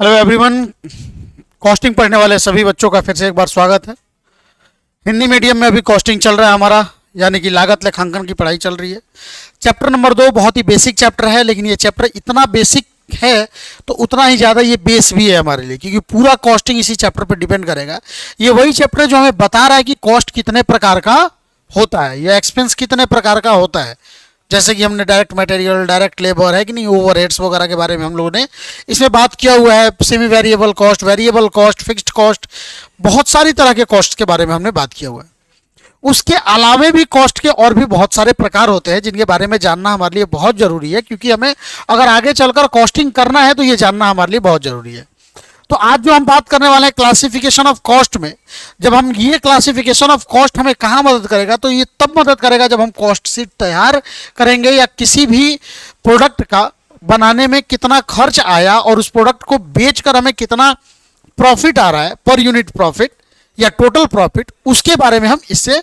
Hello everyone. Costing पढ़ने वाले सभी बच्चों का फिर से एक बार स्वागत है। हिंदी मीडियम में अभी कॉस्टिंग चल रहा है हमारा, यानी कि लागत लेखांकन की पढ़ाई चल रही है। चैप्टर नंबर 2 बहुत ही बेसिक चैप्टर है, लेकिन ये चैप्टर इतना बेसिक है तो उतना ही ज़्यादा ये बेस भी है हमारे लिए, क्योंकि पूरा कॉस्टिंग इसी चैप्टर पर डिपेंड करेगा। ये वही चैप्टर है जो हमें बता रहा है कि कॉस्ट कितने प्रकार का होता है या एक्सपेंस कितने प्रकार का होता है। जैसे कि हमने डायरेक्ट मटेरियल, डायरेक्ट लेबर है कि नहीं, ओवरहेड्स वगैरह के बारे में हम लोगों ने इसमें बात किया हुआ है। Semi variable cost, fixed cost, बहुत सारी तरह के कॉस्ट के बारे में हमने बात किया हुआ है। उसके अलावे भी कॉस्ट के और भी बहुत सारे प्रकार होते हैं जिनके बारे में जानना हमारे लिए बहुत ज़रूरी है, क्योंकि हमें अगर आगे चलकर कॉस्टिंग करना है तो ये जानना हमारे लिए बहुत ज़रूरी है। तो आज जो हम बात करने वाले हैं क्लासिफिकेशन ऑफ कॉस्ट में, जब हम ये क्लासिफिकेशन ऑफ कॉस्ट हमें कहाँ मदद करेगा, तो ये तब मदद करेगा जब हम कॉस्ट शीट तैयार करेंगे या किसी भी प्रोडक्ट का बनाने में कितना खर्च आया और उस प्रोडक्ट को बेचकर हमें कितना प्रॉफिट आ रहा है, पर यूनिट प्रॉफिट या टोटल प्रॉफिट, उसके बारे में हम इससे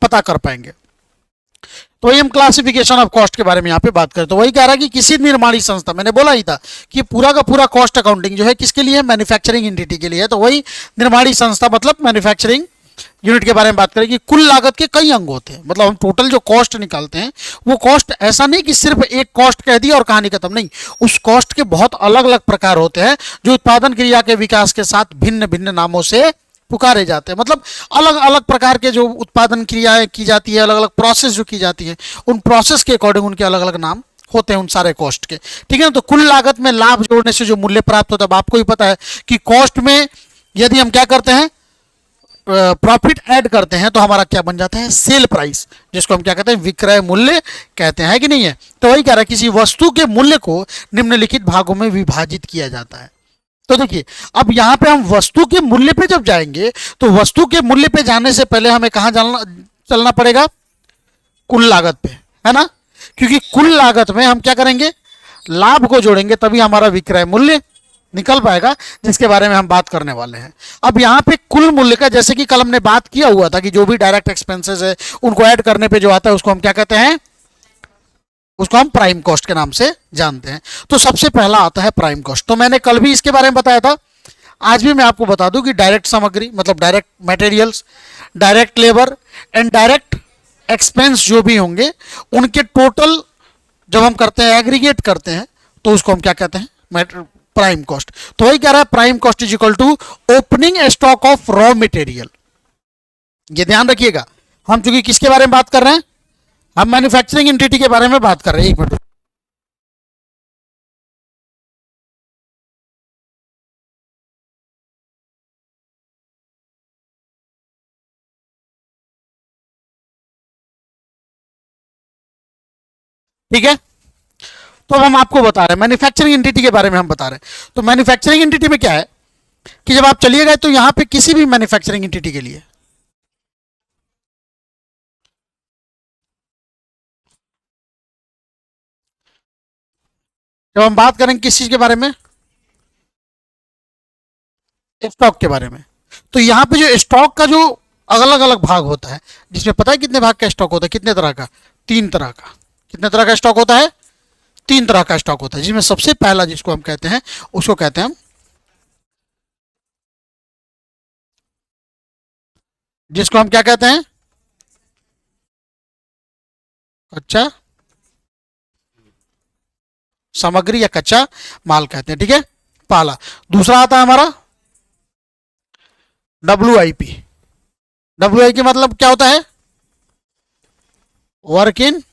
पता कर पाएंगे। तो वही हम क्लासिफिकेशन ऑफ कॉस्ट के बारे में यहाँ पे बात करें तो वही कह रहा है कि किसी निर्माणी संस्था, मैंने बोला ही था कि पूरा का पूरा कॉस्ट अकाउंटिंग जो है किसके लिए है, मैन्युफैक्चरिंग एंटिटी के लिए है। तो वही निर्माणी संस्था मतलब मैन्युफैक्चरिंग यूनिट के बारे में बात करें कि कुल लागत के कई अंग होते हैं। मतलब हम टोटल जो कॉस्ट निकालते हैं वो कॉस्ट ऐसा नहीं कि सिर्फ एक कॉस्ट कह दिया और कहानी खत्म, नहीं। उस कॉस्ट के बहुत अलग अलग प्रकार होते हैं जो उत्पादन क्रिया के विकास के साथ भिन्न भिन्न नामों से पुकारे जाते हैं। मतलब अलग अलग प्रकार के जो उत्पादन क्रियाएं की जाती है, अलग अलग प्रोसेस जो की जाती है, उन प्रोसेस के अकॉर्डिंग उनके अलग अलग नाम होते हैं उन सारे कॉस्ट के। ठीक है ना। तो कुल लागत में लाभ जोड़ने से जो मूल्य प्राप्त होता है, अब आपको ही पता है कि कॉस्ट में यदि हम क्या करते हैं, प्रॉफिट ऐड करते हैं तो हमारा क्या बन जाता है, सेल प्राइस, जिसको हम क्या कहते हैं, विक्रय मूल्य कहते हैं, कि नहीं है। तो वही कह रहा है किसी वस्तु के मूल्य को निम्नलिखित भागों में विभाजित किया जाता है। तो देखिए, अब यहां पे हम वस्तु के मूल्य पे जब जाएंगे तो वस्तु के मूल्य पे जाने से पहले हमें कहां चलना पड़ेगा, कुल लागत पे, है ना। क्योंकि कुल लागत में हम क्या करेंगे, लाभ को जोड़ेंगे, तभी हमारा विक्रय मूल्य निकल पाएगा, जिसके बारे में हम बात करने वाले हैं। अब यहाँ पे कुल मूल्य का, जैसे कि कल हमने बात किया हुआ था कि जो भी डायरेक्ट एक्सपेंसेस है उनको ऐड करने पे जो आता है उसको हम क्या कहते हैं, उसको हम प्राइम कॉस्ट के नाम से जानते हैं। तो सबसे पहला आता है प्राइम कॉस्ट। तो मैंने कल भी इसके बारे में बताया था, आज भी मैं आपको बता दूं कि डायरेक्ट सामग्री मतलब direct materials, direct labour and direct expense जो भी होंगे उनके टोटल जब हम करते हैं, एग्रीगेट करते हैं, तो उसको हम क्या कहते हैं, प्राइम कॉस्ट। तो वही कह रहा है prime cost is equal to opening stock of raw material. ये ध्यान रखिएगा, हम चूंकि किसके बारे में बात कर रहे हैं, हम मैन्युफैक्चरिंग एंटिटी के बारे में बात कर रहे हैं। एक मिनट, ठीक है। तो अब हम आपको बता रहे हैं मैन्युफैक्चरिंग एंटिटी के बारे में हम बता रहे हैं। तो मैन्युफैक्चरिंग एंटिटी में क्या है कि जब आप चलिए गए तो यहां पे किसी भी मैन्युफैक्चरिंग एंटिटी के लिए, जब हम बात करेंगे किस चीज के बारे में, स्टॉक के बारे में, तो यहां पे जो स्टॉक का जो अलग अलग भाग होता है, जिसमें पता है कितने भाग का स्टॉक होता है, कितने तरह का, 3 तरह का। कितने तरह का स्टॉक होता है, 3 तरह का स्टॉक होता है, जिसमें सबसे पहला जिसको हम कहते हैं उसको कहते हैं हम, जिसको हम क्या कहते हैं, कच्चा सामग्री या कच्चा माल कहते हैं। ठीक है, पहला। दूसरा आता है हमारा WIP। WIP मतलब क्या होता है, वर्क इन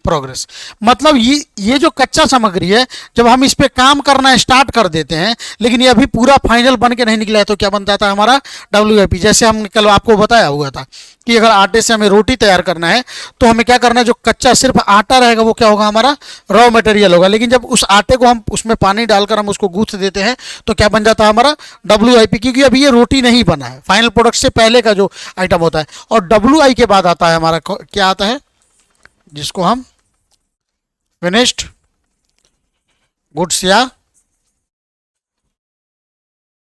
प्रोग्रेस। मतलब ये जो कच्चा सामग्री है, जब हम इस पे काम करना स्टार्ट कर देते हैं लेकिन ये अभी पूरा फाइनल बन के नहीं निकला है, तो क्या बन जाता है हमारा WIP। जैसे हम कल आपको बताया हुआ था कि अगर आटे से हमें रोटी तैयार करना है तो हमें क्या करना है, जो कच्चा सिर्फ आटा रहेगा वो क्या होगा, हमारा रॉ मटेरियल होगा। लेकिन जब उस आटे को हम उसमें पानी डालकर हम उसको गूंथ देते हैं तो क्या बन जाता है हमारा WIP, क्योंकि अभी ये रोटी नहीं बना है, फाइनल प्रोडक्ट से पहले का जो आइटम होता है। और WI के बाद आता है हमारा क्या आता है, जिसको हम फिनिश्ड गुड्स या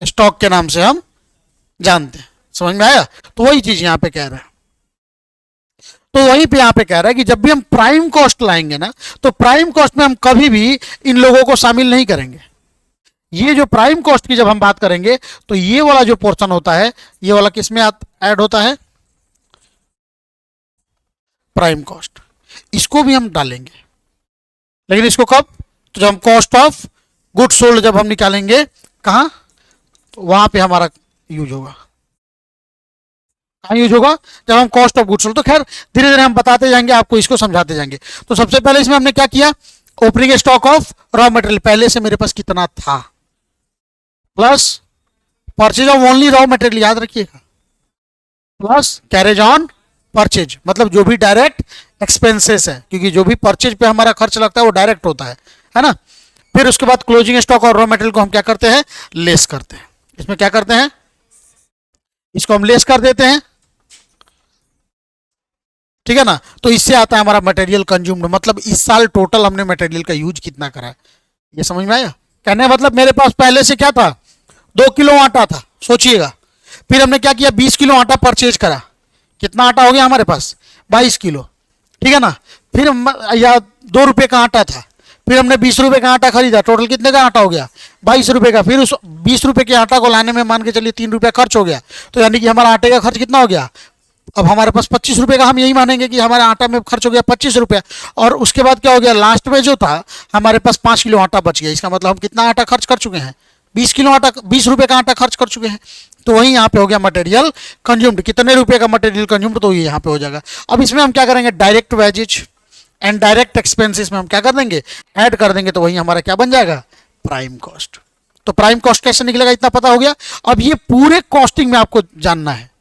स्टॉक के नाम से हम जानते हैं। समझ में आया। तो वही चीज यहां पे कह रहे हैं। तो वहीं पे यहाँ पे कह रहा है कि जब भी हम प्राइम कॉस्ट लाएंगे ना, तो प्राइम कॉस्ट में हम कभी भी इन लोगों को शामिल नहीं करेंगे। ये जो प्राइम कॉस्ट की जब हम बात करेंगे तो ये वाला जो पोर्शन होता है, ये वाला किस में ऐड होता है? Prime cost. इसको भी हम डालेंगे, लेकिन इसको कब? तो जब हम कॉस्ट ऑफ गुड सोल्ड जब हम निकालेंगे, कहां? तो वहां पे हमारा यूज होगा। कहां यूज होगा? जब हम कॉस्ट ऑफ गुड सोल्ड। तो खैर धीरे धीरे हम बताते जाएंगे, आपको इसको समझाते जाएंगे। तो सबसे पहले इसमें हमने क्या किया? Opening stock of raw material, पहले से मेरे पास कितना था, plus purchase of only raw material, याद रखिएगा, प्लस कैरेज ऑन परचेज, मतलब जो भी डायरेक्ट एक्सपेंसेस है, क्योंकि जो भी परचेज पे हमारा खर्च लगता है वो डायरेक्ट होता है ना। फिर उसके बाद क्लोजिंग स्टॉक और रॉ मटेरियल को हम क्या करते हैं? लेस करते हैं। इसमें क्या करते हैं? इसको हम लेस कर देते हैं, ठीक है ना। तो इससे आता है हमारा मटेरियल कंज्यूम्ड, मतलब इस साल टोटल हमने मटेरियल का यूज कितना करा है, ये समझ में आया? कहने मतलब मेरे पास पहले से क्या था? 2 किलो आटा था, सोचिएगा। फिर हमने क्या किया? 20 किलो आटा परचेज करा। कितना आटा हो गया हमारे पास? 22 किलो, ठीक है ना। फिर या 2 रुपए का आटा था, फिर हमने 20 रुपए का आटा खरीदा, टोटल कितने का आटा हो गया? 22 रुपए का। फिर उस 20 रुपए के आटा को लाने में मान के चलिए 3 रुपया खर्च हो गया, तो यानी कि हमारा आटे का खर्च कितना हो गया? अब हमारे पास 25 रुपए का, हम यही मानेंगे कि हमारे आटा में खर्च हो गया 25 रुपया। और उसके बाद क्या हो गया? लास्ट में जो था हमारे पास 5 किलो आटा बच गया। इसका मतलब हम कितना आटा खर्च कर चुके हैं? 20 किलो आटा, 20 रुपए का आटा खर्च कर चुके हैं। तो वही यहाँ पे हो गया मटेरियल कंज्यूम्ड। कितने रुपए का मटेरियल कंज्यूम्ड, तो ये यहाँ पे हो जाएगा। अब इसमें हम क्या करेंगे? Direct wages and direct expenses में हम क्या कर देंगे? ऐड कर देंगे। तो वही हमारा क्या बन जाएगा? Prime cost. तो प्राइम कॉस्ट कैसे निकलेगा, इतना पता हो गया। अब ये पूरे कॉस्टिंग में आपको जानना है,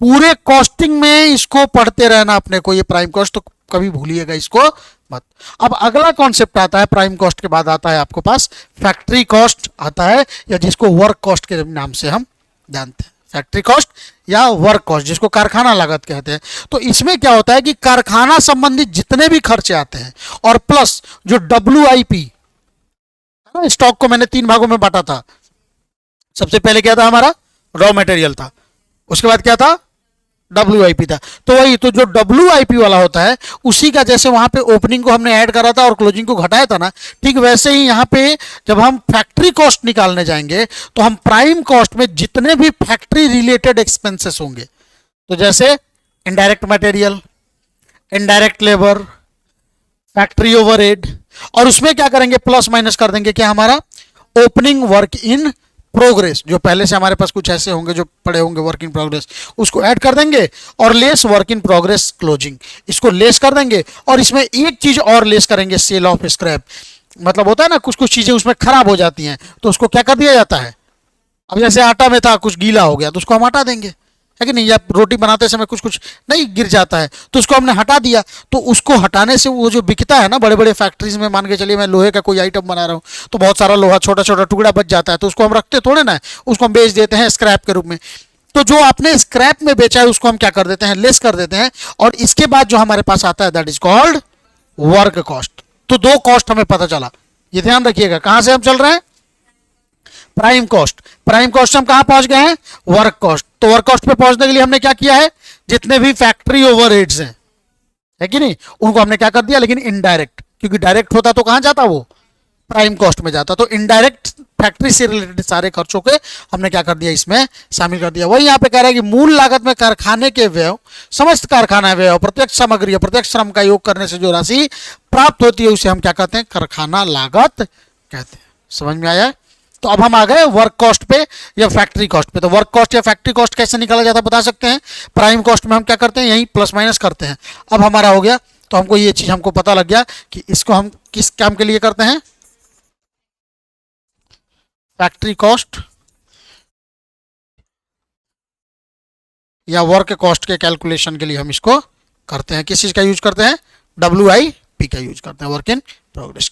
पूरे कॉस्टिंग में इसको पढ़ते रहना अपने को, ये प्राइम कॉस्ट, तो कभी भूलिएगा इसको मत। अब अगला कॉन्सेप्ट आता है, प्राइम कॉस्ट के बाद आता है आपको पास फैक्ट्री कॉस्ट आता है, या जिसको वर्क कॉस्ट के नाम से हम जानते हैं, फैक्ट्री कॉस्ट या वर्क कॉस्ट, जिसको कारखाना लागत कहते हैं। तो इसमें क्या होता है कि कारखाना संबंधित जितने भी खर्चे आते हैं, और प्लस जो WIP, स्टॉक को मैंने 3 भागों में बांटा था। सबसे पहले क्या था? हमारा रॉ मटेरियल था, उसके बाद क्या था? WIP था। तो वही, तो जो WIP वाला होता है उसी का, जैसे वहां पे ओपनिंग को हमने ऐड करा था और क्लोजिंग को घटाया था ना, ठीक वैसे ही यहाँ पे जब हम फैक्ट्री कॉस्ट निकालने जाएंगे तो हम प्राइम कॉस्ट में जितने भी फैक्ट्री रिलेटेड एक्सपेंसेस होंगे, तो जैसे indirect material, indirect labour, factory overhead, और उसमें क्या करेंगे? प्लस माइनस कर देंगे क्या? हमारा ओपनिंग वर्क इन प्रोग्रेस, जो पहले से हमारे पास कुछ ऐसे होंगे जो पड़े होंगे वर्क इन प्रोग्रेस, उसको ऐड कर देंगे, और lace work in progress closing, इसको लेस कर देंगे। और इसमें एक चीज और लेस करेंगे, सेल ऑफ स्क्रैप। मतलब होता है ना, कुछ कुछ चीजें उसमें खराब हो जाती हैं, तो उसको क्या कर दिया जाता है? अब जैसे आटा में था, कुछ गीला हो गया तो उसको हम हटा देंगे, है कि नहीं? या रोटी बनाते समय कुछ कुछ नहीं गिर जाता है, तो उसको हमने हटा दिया। तो उसको हटाने से वो जो बिकता है ना बड़े बड़े फैक्ट्रीज में, मान के चलिए मैं लोहे का कोई आइटम बना रहा हूँ, तो बहुत सारा लोहा छोटा छोटा टुकड़ा बच जाता है, तो उसको हम रखते थोड़े ना, उसको हम बेच देते हैं स्क्रैप के रूप में। तो जो आपने स्क्रैप में बेचा है उसको हम क्या कर देते हैं? लेस कर देते हैं। और इसके बाद जो हमारे पास आता है that is called work cost. तो 2 कॉस्ट हमें पता चला, ये ध्यान रखिएगा। कहां से हम चल रहे हैं? Prime cost. प्राइम कॉस्ट हम कहां पहुंच गए हैं? Work cost. तो वर्क कॉस्ट पे पहुंचने के लिए हमने क्या किया है? जितने भी फैक्ट्री ओवरहेड्स हैं, है कि नहीं, उनको हमने क्या कर दिया, लेकिन इनडायरेक्ट, क्योंकि डायरेक्ट होता तो कहां जाता? वो प्राइम कॉस्ट में जाता। तो इनडायरेक्ट फैक्ट्री से रिलेटेड सारे खर्चों के हमने क्या कर दिया? इसमें शामिल कर दिया। वही यहां पे कह रहा है कि मूल लागत में कारखाने के व्यय, समस्त कारखाना व्यय, प्रत्यक्ष सामग्री, प्रत्यक्ष श्रम का योग करने से जो राशि प्राप्त होती है उसे हम क्या कहते हैं? कारखाना लागत कहते हैं। समझ में आया? तो अब हम आ गए वर्क कॉस्ट पे या फैक्ट्री कॉस्ट पे। तो वर्क कॉस्ट या फैक्ट्री कॉस्ट कैसे निकाला जाता है बता सकते हैं? प्राइम कॉस्ट में हम क्या करते हैं? यही प्लस माइनस करते हैं। अब हमारा हो गया, तो हमको ये चीज हमको पता लग गया कि इसको हम किस काम के लिए करते हैं? फैक्ट्री कॉस्ट या वर्क कॉस्ट के कैलकुलेशन के लिए हम इसको करते हैं। किस चीज का यूज करते हैं? WIP का यूज करते हैं, वर्क इन प्रोग्रेस।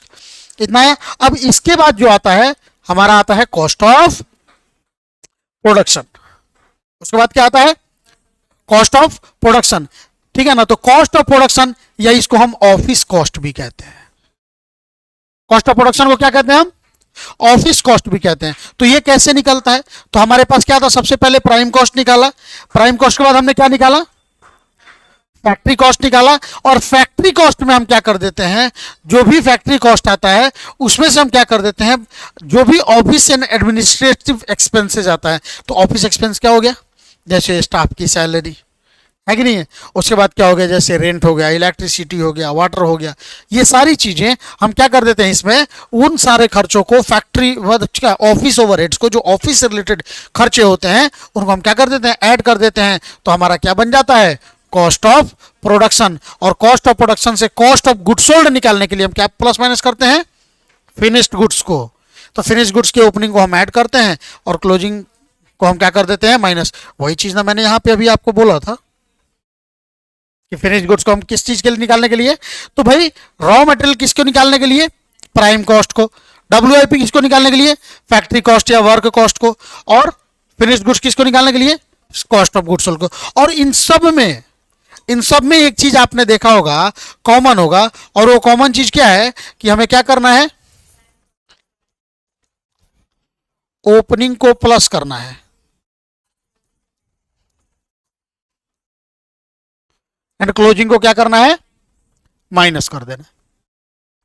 इतना है। अब इसके बाद जो आता है हमारा आता है कॉस्ट ऑफ प्रोडक्शन। उसके बाद क्या आता है? कॉस्ट ऑफ प्रोडक्शन, ठीक है ना। तो कॉस्ट ऑफ प्रोडक्शन या इसको हम ऑफिस कॉस्ट भी कहते हैं। कॉस्ट ऑफ प्रोडक्शन को क्या कहते हैं हम? ऑफिस कॉस्ट भी कहते हैं। तो ये कैसे निकलता है? तो हमारे पास क्या था? सबसे पहले प्राइम कॉस्ट निकाला, प्राइम कॉस्ट के बाद हमने क्या निकाला? फैक्ट्री कॉस्ट निकाला, और फैक्ट्री कॉस्ट में हम क्या कर देते हैं, जो भी फैक्ट्री कॉस्ट आता है उसमें से हम क्या कर देते हैं, जो भी ऑफिस एंड एडमिनिस्ट्रेटिव एक्सपेंसेस आता है, तो ऑफिस एक्सपेंस क्या हो गया, जैसे स्टाफ की सैलरी है कि नहीं है, उसके बाद क्या हो गया, जैसे रेंट हो गया, इलेक्ट्रिसिटी हो गया, वाटर हो गया, ये सारी चीजें हम क्या कर देते हैं इसमें, उन सारे खर्चों को फैक्ट्री ऑफिस ओवरहेड्स को, जो ऑफिस से रिलेटेड खर्चे होते हैं उनको हम क्या कर देते हैं, ऐड कर देते हैं, तो हमारा क्या बन जाता है, कॉस्ट ऑफ प्रोडक्शन। और कॉस्ट ऑफ प्रोडक्शन से कॉस्ट ऑफ गुड्स सोल्ड निकालने के लिए हम क्या प्लस माइनस करते हैं, फिनिश्ड गुड्स को, तो फिनिश्ड गुड्स के ओपनिंग को हम ऐड करते हैं और क्लोजिंग को हम क्या कर देते हैं, माइनस। वही चीज ना मैंने यहां पे अभी आपको बोला था कि फिनिश्ड गुड्स को हम किस चीज के लिए निकालने के लिए, तो भाई रॉ मटेरियल किसको निकालने के लिए, प्राइम कॉस्ट को, डब्ल्यूआईपी किसको निकालने के लिए, फैक्ट्री कॉस्ट या वर्क कॉस्ट को, और फिनिश्ड गुड्स किसको निकालने के लिए, कॉस्ट ऑफ गुड्स सोल्ड को। और इन सब में एक चीज आपने देखा होगा, कॉमन होगा, और वो कॉमन चीज क्या है कि हमें क्या करना है, ओपनिंग को प्लस करना है एंड क्लोजिंग को क्या करना है, माइनस कर देना।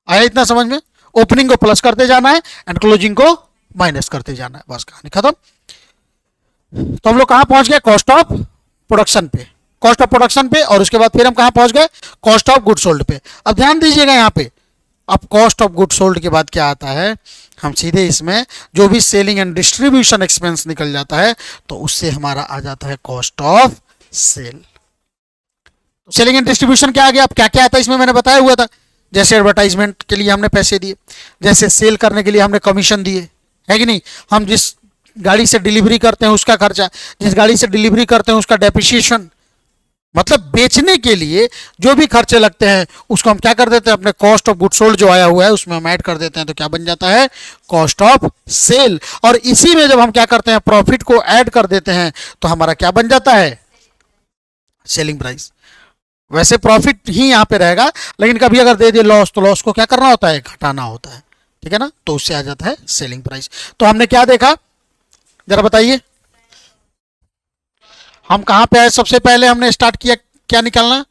आया इतना समझ में, ओपनिंग को प्लस करते जाना है एंड क्लोजिंग को माइनस करते जाना है, बस कहानी खत्म। तो हम लोग कहां पहुंच गए, कॉस्ट ऑफ प्रोडक्शन पे, कॉस्ट ऑफ प्रोडक्शन पे, और उसके बाद फिर हम कहां पहुंच गए, कॉस्ट ऑफ गुड सोल्ड पे। अब ध्यान दीजिएगा यहां पे, अब कॉस्ट ऑफ गुड सोल्ड के बाद क्या आता है, हम सीधे इसमें जो भी सेलिंग एंड डिस्ट्रीब्यूशन एक्सपेंस निकल जाता है तो उससे हमारा आ जाता है cost of sale. Selling and distribution क्या आ गया, अब क्या क्या आता है इसमें मैंने बताया हुआ था, जैसे एडवर्टाइजमेंट के लिए हमने पैसे दिए, जैसे सेल करने के लिए हमने कमीशन दिए, है कि नहीं, हम जिस गाड़ी से डिलीवरी करते हैं उसका खर्चा, जिस गाड़ी से डिलीवरी करते हैं उसका डेप्रिसिएशन, मतलब बेचने के लिए जो भी खर्चे लगते हैं उसको हम क्या कर देते हैं, अपने कॉस्ट ऑफ गुड सोल्ड जो आया हुआ है उसमें हम ऐड कर देते हैं, तो क्या बन जाता है, कॉस्ट ऑफ सेल। और इसी में जब हम क्या करते हैं, प्रॉफिट को ऐड कर देते हैं तो हमारा क्या बन जाता है, सेलिंग प्राइस। वैसे प्रॉफिट ही यहां पे रहेगा, लेकिन कभी अगर दे दिए लॉस तो लॉस को क्या करना होता है, घटाना होता है, ठीक है ना, तो उससे आ जाता है सेलिंग प्राइस। तो हमने क्या देखा, जरा बताइए, हम कहां पे आए, सबसे पहले हमने स्टार्ट किया क्या निकालना,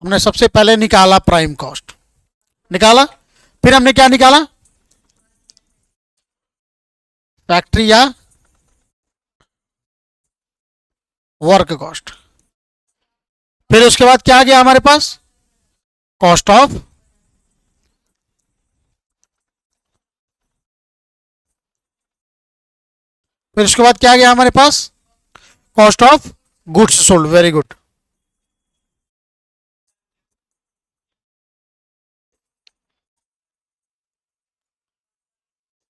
हमने सबसे पहले निकाला प्राइम कॉस्ट निकाला, फिर हमने क्या निकाला, फैक्ट्री या वर्क कॉस्ट, फिर उसके बाद क्या आ गया हमारे पास, कॉस्ट ऑफ, फिर उसके बाद क्या आ गया हमारे पास, cost of goods sold. Very good,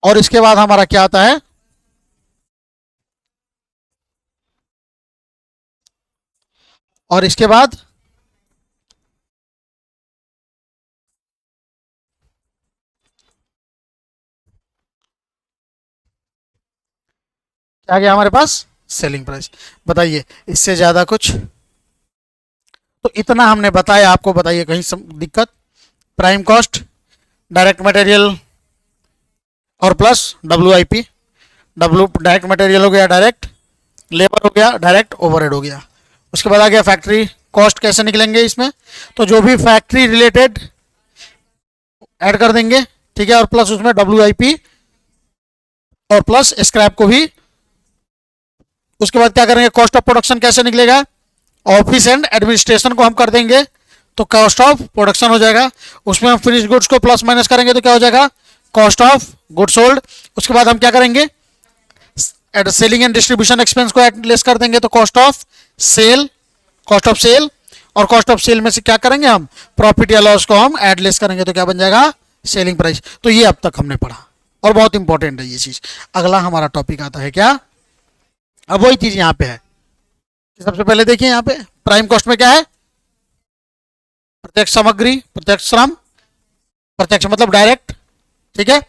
और इसके बाद हमारा क्या आता है, और इसके बाद क्या गया हमारे पास, सेलिंग प्राइस। बताइए इससे ज्यादा कुछ, तो इतना हमने बताया आपको, बताइए कहीं दिक्कत, प्राइम कॉस्ट, डायरेक्ट मटेरियल और प्लस डब्ल्यूआईपी, डायरेक्ट मटेरियल हो गया, डायरेक्ट लेबर हो गया, डायरेक्ट ओवरहेड हो गया। उसके बाद आ गया फैक्ट्री कॉस्ट, कैसे निकलेंगे इसमें, तो जो भी फैक्ट्री रिलेटेड ऐड कर देंगे, ठीक है, और प्लस उसमें डब्ल्यूआईपी और प्लस स्क्रैप को भी। उसके बाद क्या करेंगे, कॉस्ट ऑफ प्रोडक्शन कैसे निकलेगा, ऑफिस एंड एडमिनिस्ट्रेशन को हम कर देंगे तो कॉस्ट ऑफ प्रोडक्शन हो जाएगा, उसमें हम फिनिश गुड्स को प्लस माइनस करेंगे तो क्या हो जाएगा, कॉस्ट ऑफ गुड सोल्ड। उसके बाद हम क्या करेंगे, सेलिंग एंड डिस्ट्रीब्यूशन एक्सपेंस को लेस कर देंगे तो cost of sale, cost of sale, और कॉस्ट ऑफ सेल में से क्या करेंगे हम, प्रॉफिट या लॉस को हम ऐड लेस करेंगे तो क्या बन जाएगा, सेलिंग प्राइस। तो ये अब तक हमने पढ़ा और बहुत इंपॉर्टेंट है ये चीज। अगला हमारा टॉपिक आता है क्या, अब वही चीज यहां पे है। सबसे पहले देखिए यहां पे प्राइम कॉस्ट में क्या है, प्रत्यक्ष सामग्री, प्रत्यक्ष श्रम, प्रत्यक्ष मतलब डायरेक्ट, ठीक है।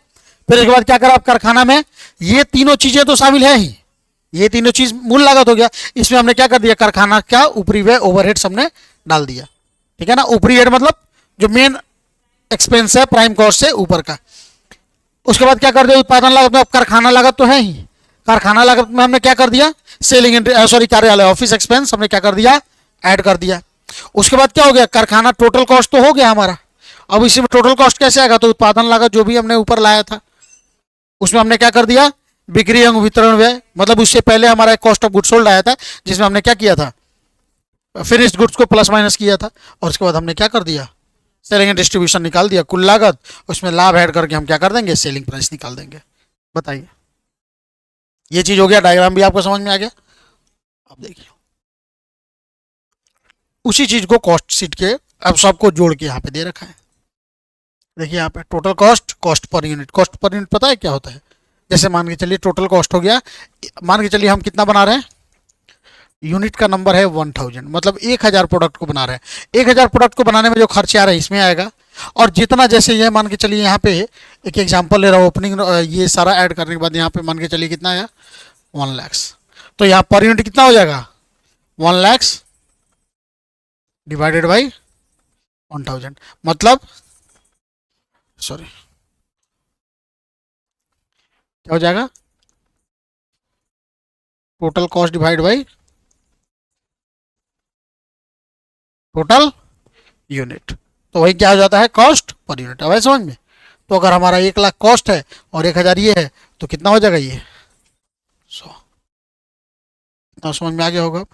फिर इसके बाद क्या करा आप, कारखाना में ये तीनों चीजें तो शामिल है ही, ये तीनों चीज मूल लागत हो गया, इसमें हमने क्या कर दिया, कारखाना का ऊपरी व्यय ओवरहेड हमने डाल दिया, ठीक है ना। ऊपरी हेड मतलब जो मेन एक्सपेंस है प्राइम कॉस्ट से ऊपर का। उसके बाद क्या कर दिया, उत्पादन लागत में, कारखाना लागत तो है ही, कारखाना लागत में हमने क्या कर दिया, सेलिंग एंड सॉरी कार्यालय ऑफिस एक्सपेंस हमने क्या कर दिया, ऐड कर दिया। उसके बाद क्या हो गया, कारखाना टोटल कॉस्ट तो हो गया हमारा। अब इसमें टोटल कॉस्ट कैसे आएगा, तो उत्पादन लागत जो भी हमने ऊपर लाया था उसमें हमने क्या कर दिया, बिक्री एवं वितरण व्यय, मतलब उससे पहले हमारा एक कॉस्ट ऑफ गुड सोल्ड आया था जिसमें हमने क्या किया था, फिनिश्ड गुड्स को प्लस माइनस किया था, और उसके बाद हमने क्या कर दिया, सेलिंग एंड डिस्ट्रीब्यूशन निकाल दिया, कुल लागत, उसमें लाभ ऐड करके हम क्या कर देंगे, सेलिंग प्राइस निकाल देंगे। बताइए, ये चीज हो गया, डायग्राम भी आपको समझ में आ गया। अब देखिए उसी चीज को कॉस्ट शीट के अब सबको जोड़ के यहाँ पे दे रखा है। देखिए यहाँ पे total cost, cost per unit, cost per unit पता है क्या होता है, जैसे मान के चलिए टोटल कॉस्ट हो गया, मान के चलिए हम कितना बना रहे हैं, यूनिट का नंबर है 1000, मतलब 1000 प्रोडक्ट को बना रहे हैं। 1000 प्रोडक्ट को बनाने में जो खर्चे आ रहे हैं इसमें आएगा, और जितना जैसे ये मान के चलिए यहाँ पे एक एग्जांपल ले रहा हूँ, ओपनिंग ये सारा ऐड करने के बाद यहाँ पे मान के चलिए कितना आया, 1 लाख, तो यहाँ पर यूनिट कितना हो जाएगा, 1 लाख डिवाइडेड बाई 1000, मतलब सॉरी क्या हो जाएगा, total cost divide by total unit, तो वही क्या हो जाता है, कॉस्ट पर यूनिट। अब समझ में, तो अगर हमारा 1 लाख कॉस्ट है और 1000 ये है तो कितना हो जाएगा, ये 100। तो समझ में आ गया होगा,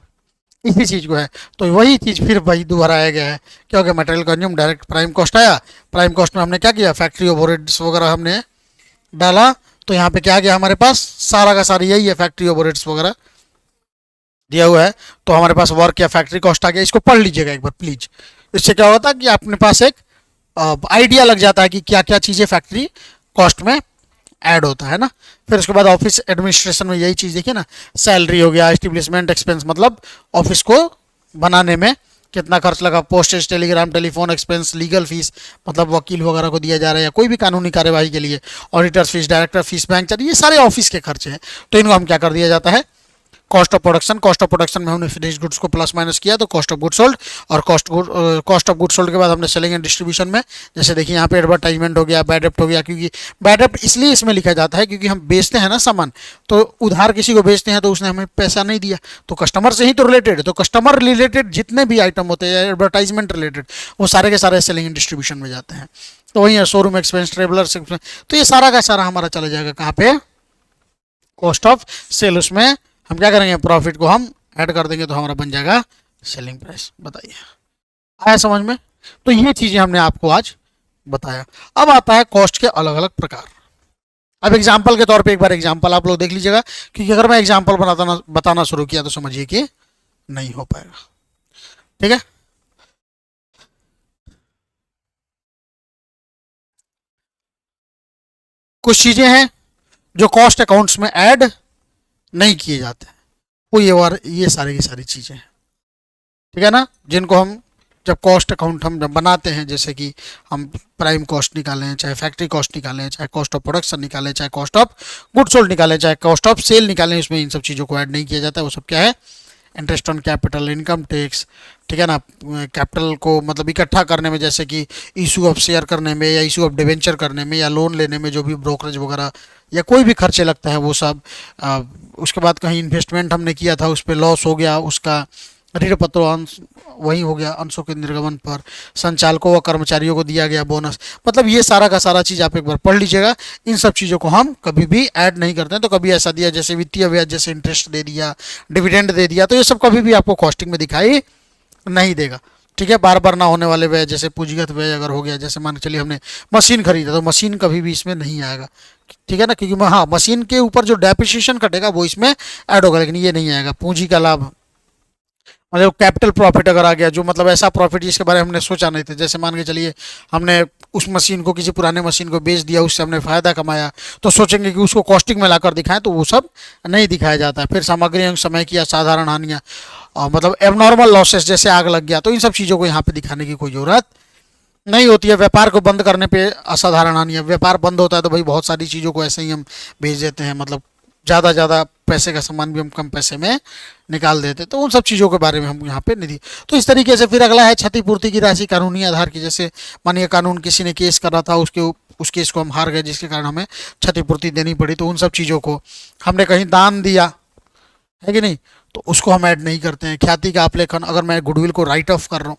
इसी चीज को है, तो वही चीज फिर वही दोहराया गया है, क्योंकि material consume direct prime cost आया, प्राइम कॉस्ट में हमने क्या किया, फैक्ट्री ओवरहेड्स वगैरह हमने डाला, तो यहाँ पे क्या आ गया हमारे पास, सारा का सारा यही है, फैक्ट्री ओवरहेड्स वगैरह दिया हुआ है, तो हमारे पास वर्क या फैक्ट्री कॉस्ट आ गया। इसको पढ़ लीजिएगा एक बार प्लीज, इससे क्या होता है कि अपने पास एक आइडिया लग जाता है कि क्या क्या चीज़ें फैक्ट्री कॉस्ट में ऐड होता है ना। फिर उसके बाद ऑफिस एडमिनिस्ट्रेशन में यही चीज़ देखिए ना, सैलरी हो गया, एस्टेब्लिशमेंट एक्सपेंस, मतलब ऑफिस को बनाने में कितना खर्च लगा, postage, Telegram, telephone expense, legal fees, मतलब वकील वगैरह को दिया जा रहा है या कोई भी कानूनी कार्यवाही के लिए, auditor fees, director fees, bank charge, ये सारे ऑफिस के खर्चे हैं, तो इनको हम क्या कर दिया जाता है, cost of production. Cost of production में हमने फिनिश गुड्स को प्लस माइनस किया तो कॉस्ट ऑफ गुड सोल्ड, और कॉस्ट ऑफ गुड सोल्ड के बाद हमने सेलिंग एंड डिस्ट्रीब्यूशन में, जैसे देखिए यहाँ पे एडवर्टाइजमेंट हो गया, बैड डेप्ट हो गया, क्योंकि बैड डेप्ट इसलिए इसमें लिखा जाता है क्योंकि हम बेचते हैं ना सामान, तो उधार किसी को बेचते हैं तो उसने हमें पैसा नहीं दिया, तो कस्टमर से ही तो रिलेटेड है, तो कस्टमर रिलेटेड जितने भी आइटम होते हैं एडवर्टाइजमेंट रिलेटेड, वो सारे के सारे सेलिंग एंड डिस्ट्रीब्यूशन में जाते हैं। तो वही है शोरूम एक्सपेंस, ट्रेवलर एक्सपेंस, तो ये सारा का सारा हमारा चला जाएगा कहाँ पे, कॉस्ट ऑफ सेल। उसमें हम क्या करेंगे, प्रॉफिट को हम ऐड कर देंगे तो हमारा बन जाएगा सेलिंग प्राइस। बताइए, आया समझ में। तो ये चीजें हमने आपको आज बताया। अब आता है कॉस्ट के अलग अलग प्रकार। अब एग्जाम्पल के तौर पे एक बार एग्जाम्पल आप लोग देख लीजिएगा, क्योंकि अगर मैं एग्जाम्पल बताना शुरू किया तो समझिए कि नहीं हो पाएगा। ठीक है, कुछ चीजें हैं जो कॉस्ट अकाउंट्स में ऐड नहीं किए जाते हैं, वो ये सारी की सारी चीजें हैं, ठीक है ना, जिनको हम जब कॉस्ट अकाउंट हम जब बनाते हैं, जैसे कि हम प्राइम कॉस्ट निकालें, चाहे फैक्ट्री कॉस्ट निकालें, चाहे कॉस्ट ऑफ प्रोडक्शन निकालें, चाहे कॉस्ट ऑफ गुड सोल्ड निकालें, चाहे कॉस्ट ऑफ सेल निकालें, उसमें इन सब चीज़ों को ऐड नहीं किया जाता है। वो सब क्या है, interest on capital, income tax, ठीक है ना, कैपिटल को मतलब इकट्ठा करने में, जैसे कि इशू ऑफ शेयर करने में या इशू ऑफ डिवेंचर करने में या लोन लेने में, जो भी ब्रोकरेज वगैरह या कोई भी खर्चे लगता है वो सब। उसके बाद कहीं इन्वेस्टमेंट हमने किया था, उस पर लॉस हो गया, उसका ऋण पत्रों अंश वही हो गया, अंशों के निर्गमन पर संचालकों व कर्मचारियों को दिया गया बोनस, मतलब ये सारा का सारा चीज़ आप एक बार पढ़ लीजिएगा। इन सब चीज़ों को हम कभी भी ऐड नहीं करते हैं, तो कभी ऐसा दिया जैसे वित्तीय ब्याज, जैसे इंटरेस्ट दे दिया, डिविडेंड दे दिया, तो ये सब कभी भी आपको कॉस्टिंग में दिखाई नहीं देगा। ठीक है, बार बार ना होने वाले व्यय, जैसे पूंजीगत व्यय अगर हो गया, जैसे मान के चलिए हमने मशीन खरीदा तो मशीन कभी भी इसमें नहीं आएगा, ठीक है ना, क्योंकि हाँ मशीन के ऊपर जो डेप्रिसिएशन कटेगा वो इसमें ऐड होगा, लेकिन ये नहीं आएगा। पूंजी का लाभ, मतलब कैपिटल प्रॉफिट अगर आ गया, जो मतलब ऐसा प्रॉफिट जिसके बारे में हमने सोचा नहीं था, जैसे मान के चलिए हमने उस मशीन को, किसी पुराने मशीन को बेच दिया, उससे हमने फ़ायदा कमाया, तो सोचेंगे कि उसको कॉस्टिंग में लाकर दिखाएं, तो वो सब नहीं दिखाया जाता है। फिर सामग्री एवं समय की असाधारण हानियाँ, मतलब एबनॉर्मल लॉसेस, जैसे आग लग गया, तो इन सब चीज़ों को यहाँ पे दिखाने की कोई ज़रूरत नहीं होती है। व्यापार को बंद करने पे असाधारण हानियाँ, व्यापार बंद होता है तो भाई बहुत सारी चीज़ों को ऐसे ही हम भेज देते हैं, मतलब ज़्यादा पैसे का सामान भी हम कम पैसे में निकाल देते, तो उन सब चीज़ों के बारे में हम यहाँ पे नहीं दी। तो इस तरीके से फिर अगला है क्षतिपूर्ति की राशि कानूनी आधार की, जैसे मानिए कानून किसी ने केस करा था, उस केस को हम हार गए, जिसके कारण हमें क्षतिपूर्ति देनी पड़ी, तो उन सब चीज़ों को हमने कहीं दान दिया, है कि नहीं। तो उसको हम ऐड नहीं करते हैं। ख्याति का अपलेखन, अगर मैं गुडविल को राइट ऑफ कर रहा हूँ,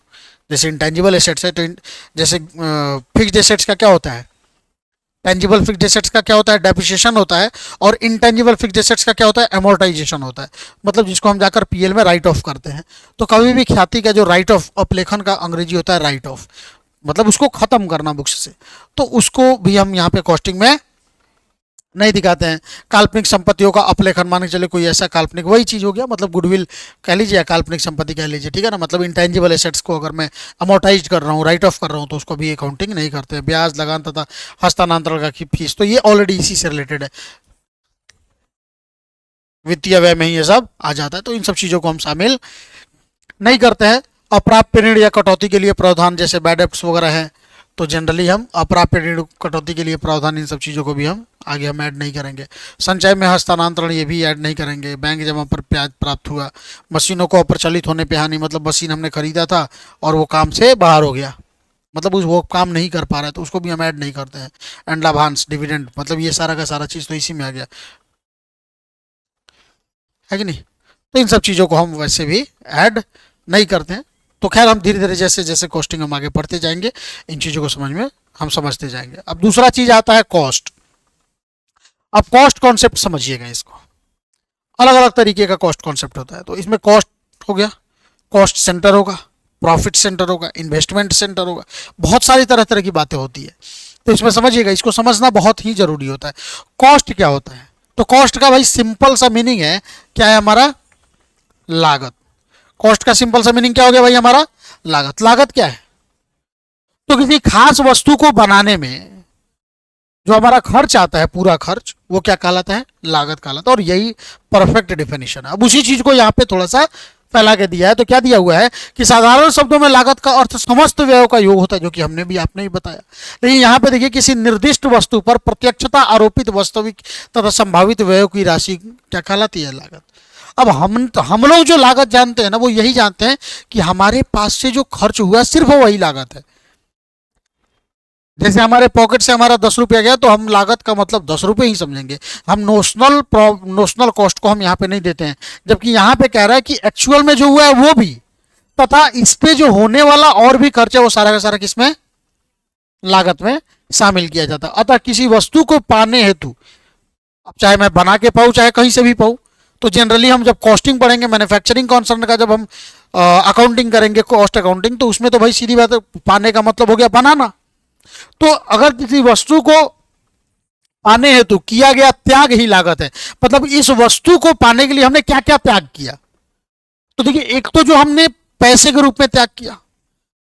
जैसे इंटेंजिबल एसेट्स है, तो जैसे फिक्स्ड एसेट्स का क्या होता है, टेंजिबल फिक्स्ड एसेट्स का क्या होता है, डेप्रिसिएशन होता है, और इंटेंजिबल फिक्स्ड एसेट्स का क्या होता है, एमोर्टाइजेशन होता है। मतलब जिसको हम जाकर पीएल में राइट ऑफ करते हैं। तो कभी भी ख्याति का जो राइट ऑफ अपलेखन का अंग्रेजी होता है राइट ऑफ, मतलब उसको खत्म करना बुक्स से, तो उसको भी हम यहाँ पे कॉस्टिंग में नहीं दिखाते हैं। काल्पनिक संपत्तियों का अपलेखन, मान के चले कोई ऐसा काल्पनिक, वही चीज हो गया, मतलब गुडविल कह लीजिए या काल्पनिक संपत्ति कह लीजिए, ठीक है ना। मतलब इंटेंजिबल एसेट्स को अगर मैं अमोर्टाइज कर रहा हूँ, राइट ऑफ कर रहा हूँ, तो उसको भी अकाउंटिंग नहीं करते हैं। ब्याज, लगान तथा हस्तांतरण का की फीस, तो ये ऑलरेडी इसी से रिलेटेड है, वित्तीय व्यय में ही ये सब आ जाता है। तो इन सब चीजों को हम शामिल नहीं करते हैं। अप्राप्य ऋण या कटौती के लिए प्रावधान, जैसे बैड डेब्ट्स वगैरह है, तो जनरली हम अप्राप्य ऋण कटौती के लिए प्रावधान, इन सब चीज़ों को भी हम आगे हम ऐड नहीं करेंगे। संचय में हस्तांतरण, ये भी ऐड नहीं करेंगे। बैंक जमा पर ब्याज प्राप्त हुआ। मशीनों को अप्रचलित होने पे हानि, मतलब मशीन हमने खरीदा था और वो काम से बाहर हो गया, मतलब उस वो काम नहीं कर पा रहा है, तो उसको भी हम ऐड नहीं करते हैं। एंड लाभांश, डिविडेंड, मतलब ये सारा का सारा चीज़ तो इसी में आ गया, है कि नहीं। तो इन सब चीज़ों को हम वैसे भी ऐड नहीं करते हैं। तो खैर हम धीरे धीरे जैसे जैसे कॉस्टिंग हम आगे पढ़ते जाएंगे, इन चीज़ों को समझ में हम समझते जाएंगे। अब दूसरा चीज़ आता है कॉस्ट। अब कॉस्ट कॉन्सेप्ट समझिएगा इसको, अलग अलग तरीके का कॉस्ट कॉन्सेप्ट होता है। तो इसमें कॉस्ट हो गया, कॉस्ट सेंटर होगा, प्रॉफिट सेंटर होगा, इन्वेस्टमेंट सेंटर होगा, बहुत सारी तरह तरह की बातें होती है। तो इसमें समझिएगा, इसको समझना बहुत ही जरूरी होता है। कॉस्ट क्या होता है, तो कॉस्ट का भाई सिंपल सा मीनिंग है, क्या है हमारा, लागत। कॉस्ट का सिंपल सा मीनिंग क्या हो गया भाई, हमारा लागत। लागत क्या है, तो किसी खास वस्तु को बनाने में जो हमारा खर्च आता है, पूरा खर्च, वो क्या कहलाता है, लागत कहलाता है। और यही परफेक्ट डेफिनेशन है। अब उसी चीज को यहाँ पे थोड़ा सा फैला के दिया है। तो क्या दिया हुआ है कि साधारण शब्दों में लागत का अर्थ समस्त व्ययों का योग होता है, जो कि हमने भी आपने ही बताया। लेकिन यहाँ पे देखिए, किसी निर्दिष्ट वस्तु पर प्रत्यक्षता आरोपित वास्तविक तथा संभावित व्ययों की राशि क्या कहलाती है, लागत। अब हम लोग जो लागत जानते हैं ना, वो यही जानते हैं कि हमारे पास से जो खर्च हुआ सिर्फ वही लागत है। जैसे हमारे पॉकेट से हमारा 10 रुपया गया, तो हम लागत का मतलब 10 रुपये ही समझेंगे। हम नोशनल कॉस्ट को हम यहाँ पे नहीं देते हैं। जबकि यहाँ पे कह रहा है कि एक्चुअल में जो हुआ है वो भी, तथा इस पे जो होने वाला और भी खर्च है, वो सारा का सारा किसमें, लागत में शामिल किया जाता है। अतः किसी वस्तु को पाने हेतु, अब चाहे मैं बना के पाऊँ चाहे कहीं से भी पाऊँ, तो जनरली हम जब कॉस्टिंग पढ़ेंगे मैन्युफैक्चरिंग कॉन्सर्न का, जब हम अकाउंटिंग करेंगे, कॉस्ट अकाउंटिंग, तो उसमें तो भाई सीधी बात है, पाने का मतलब हो गया बनाना। तो अगर किसी वस्तु को पाने हेतु किया गया त्याग ही लागत है, मतलब इस वस्तु को पाने के लिए हमने क्या क्या त्याग किया। तो देखिए, एक तो जो हमने पैसे के रूप में त्याग किया,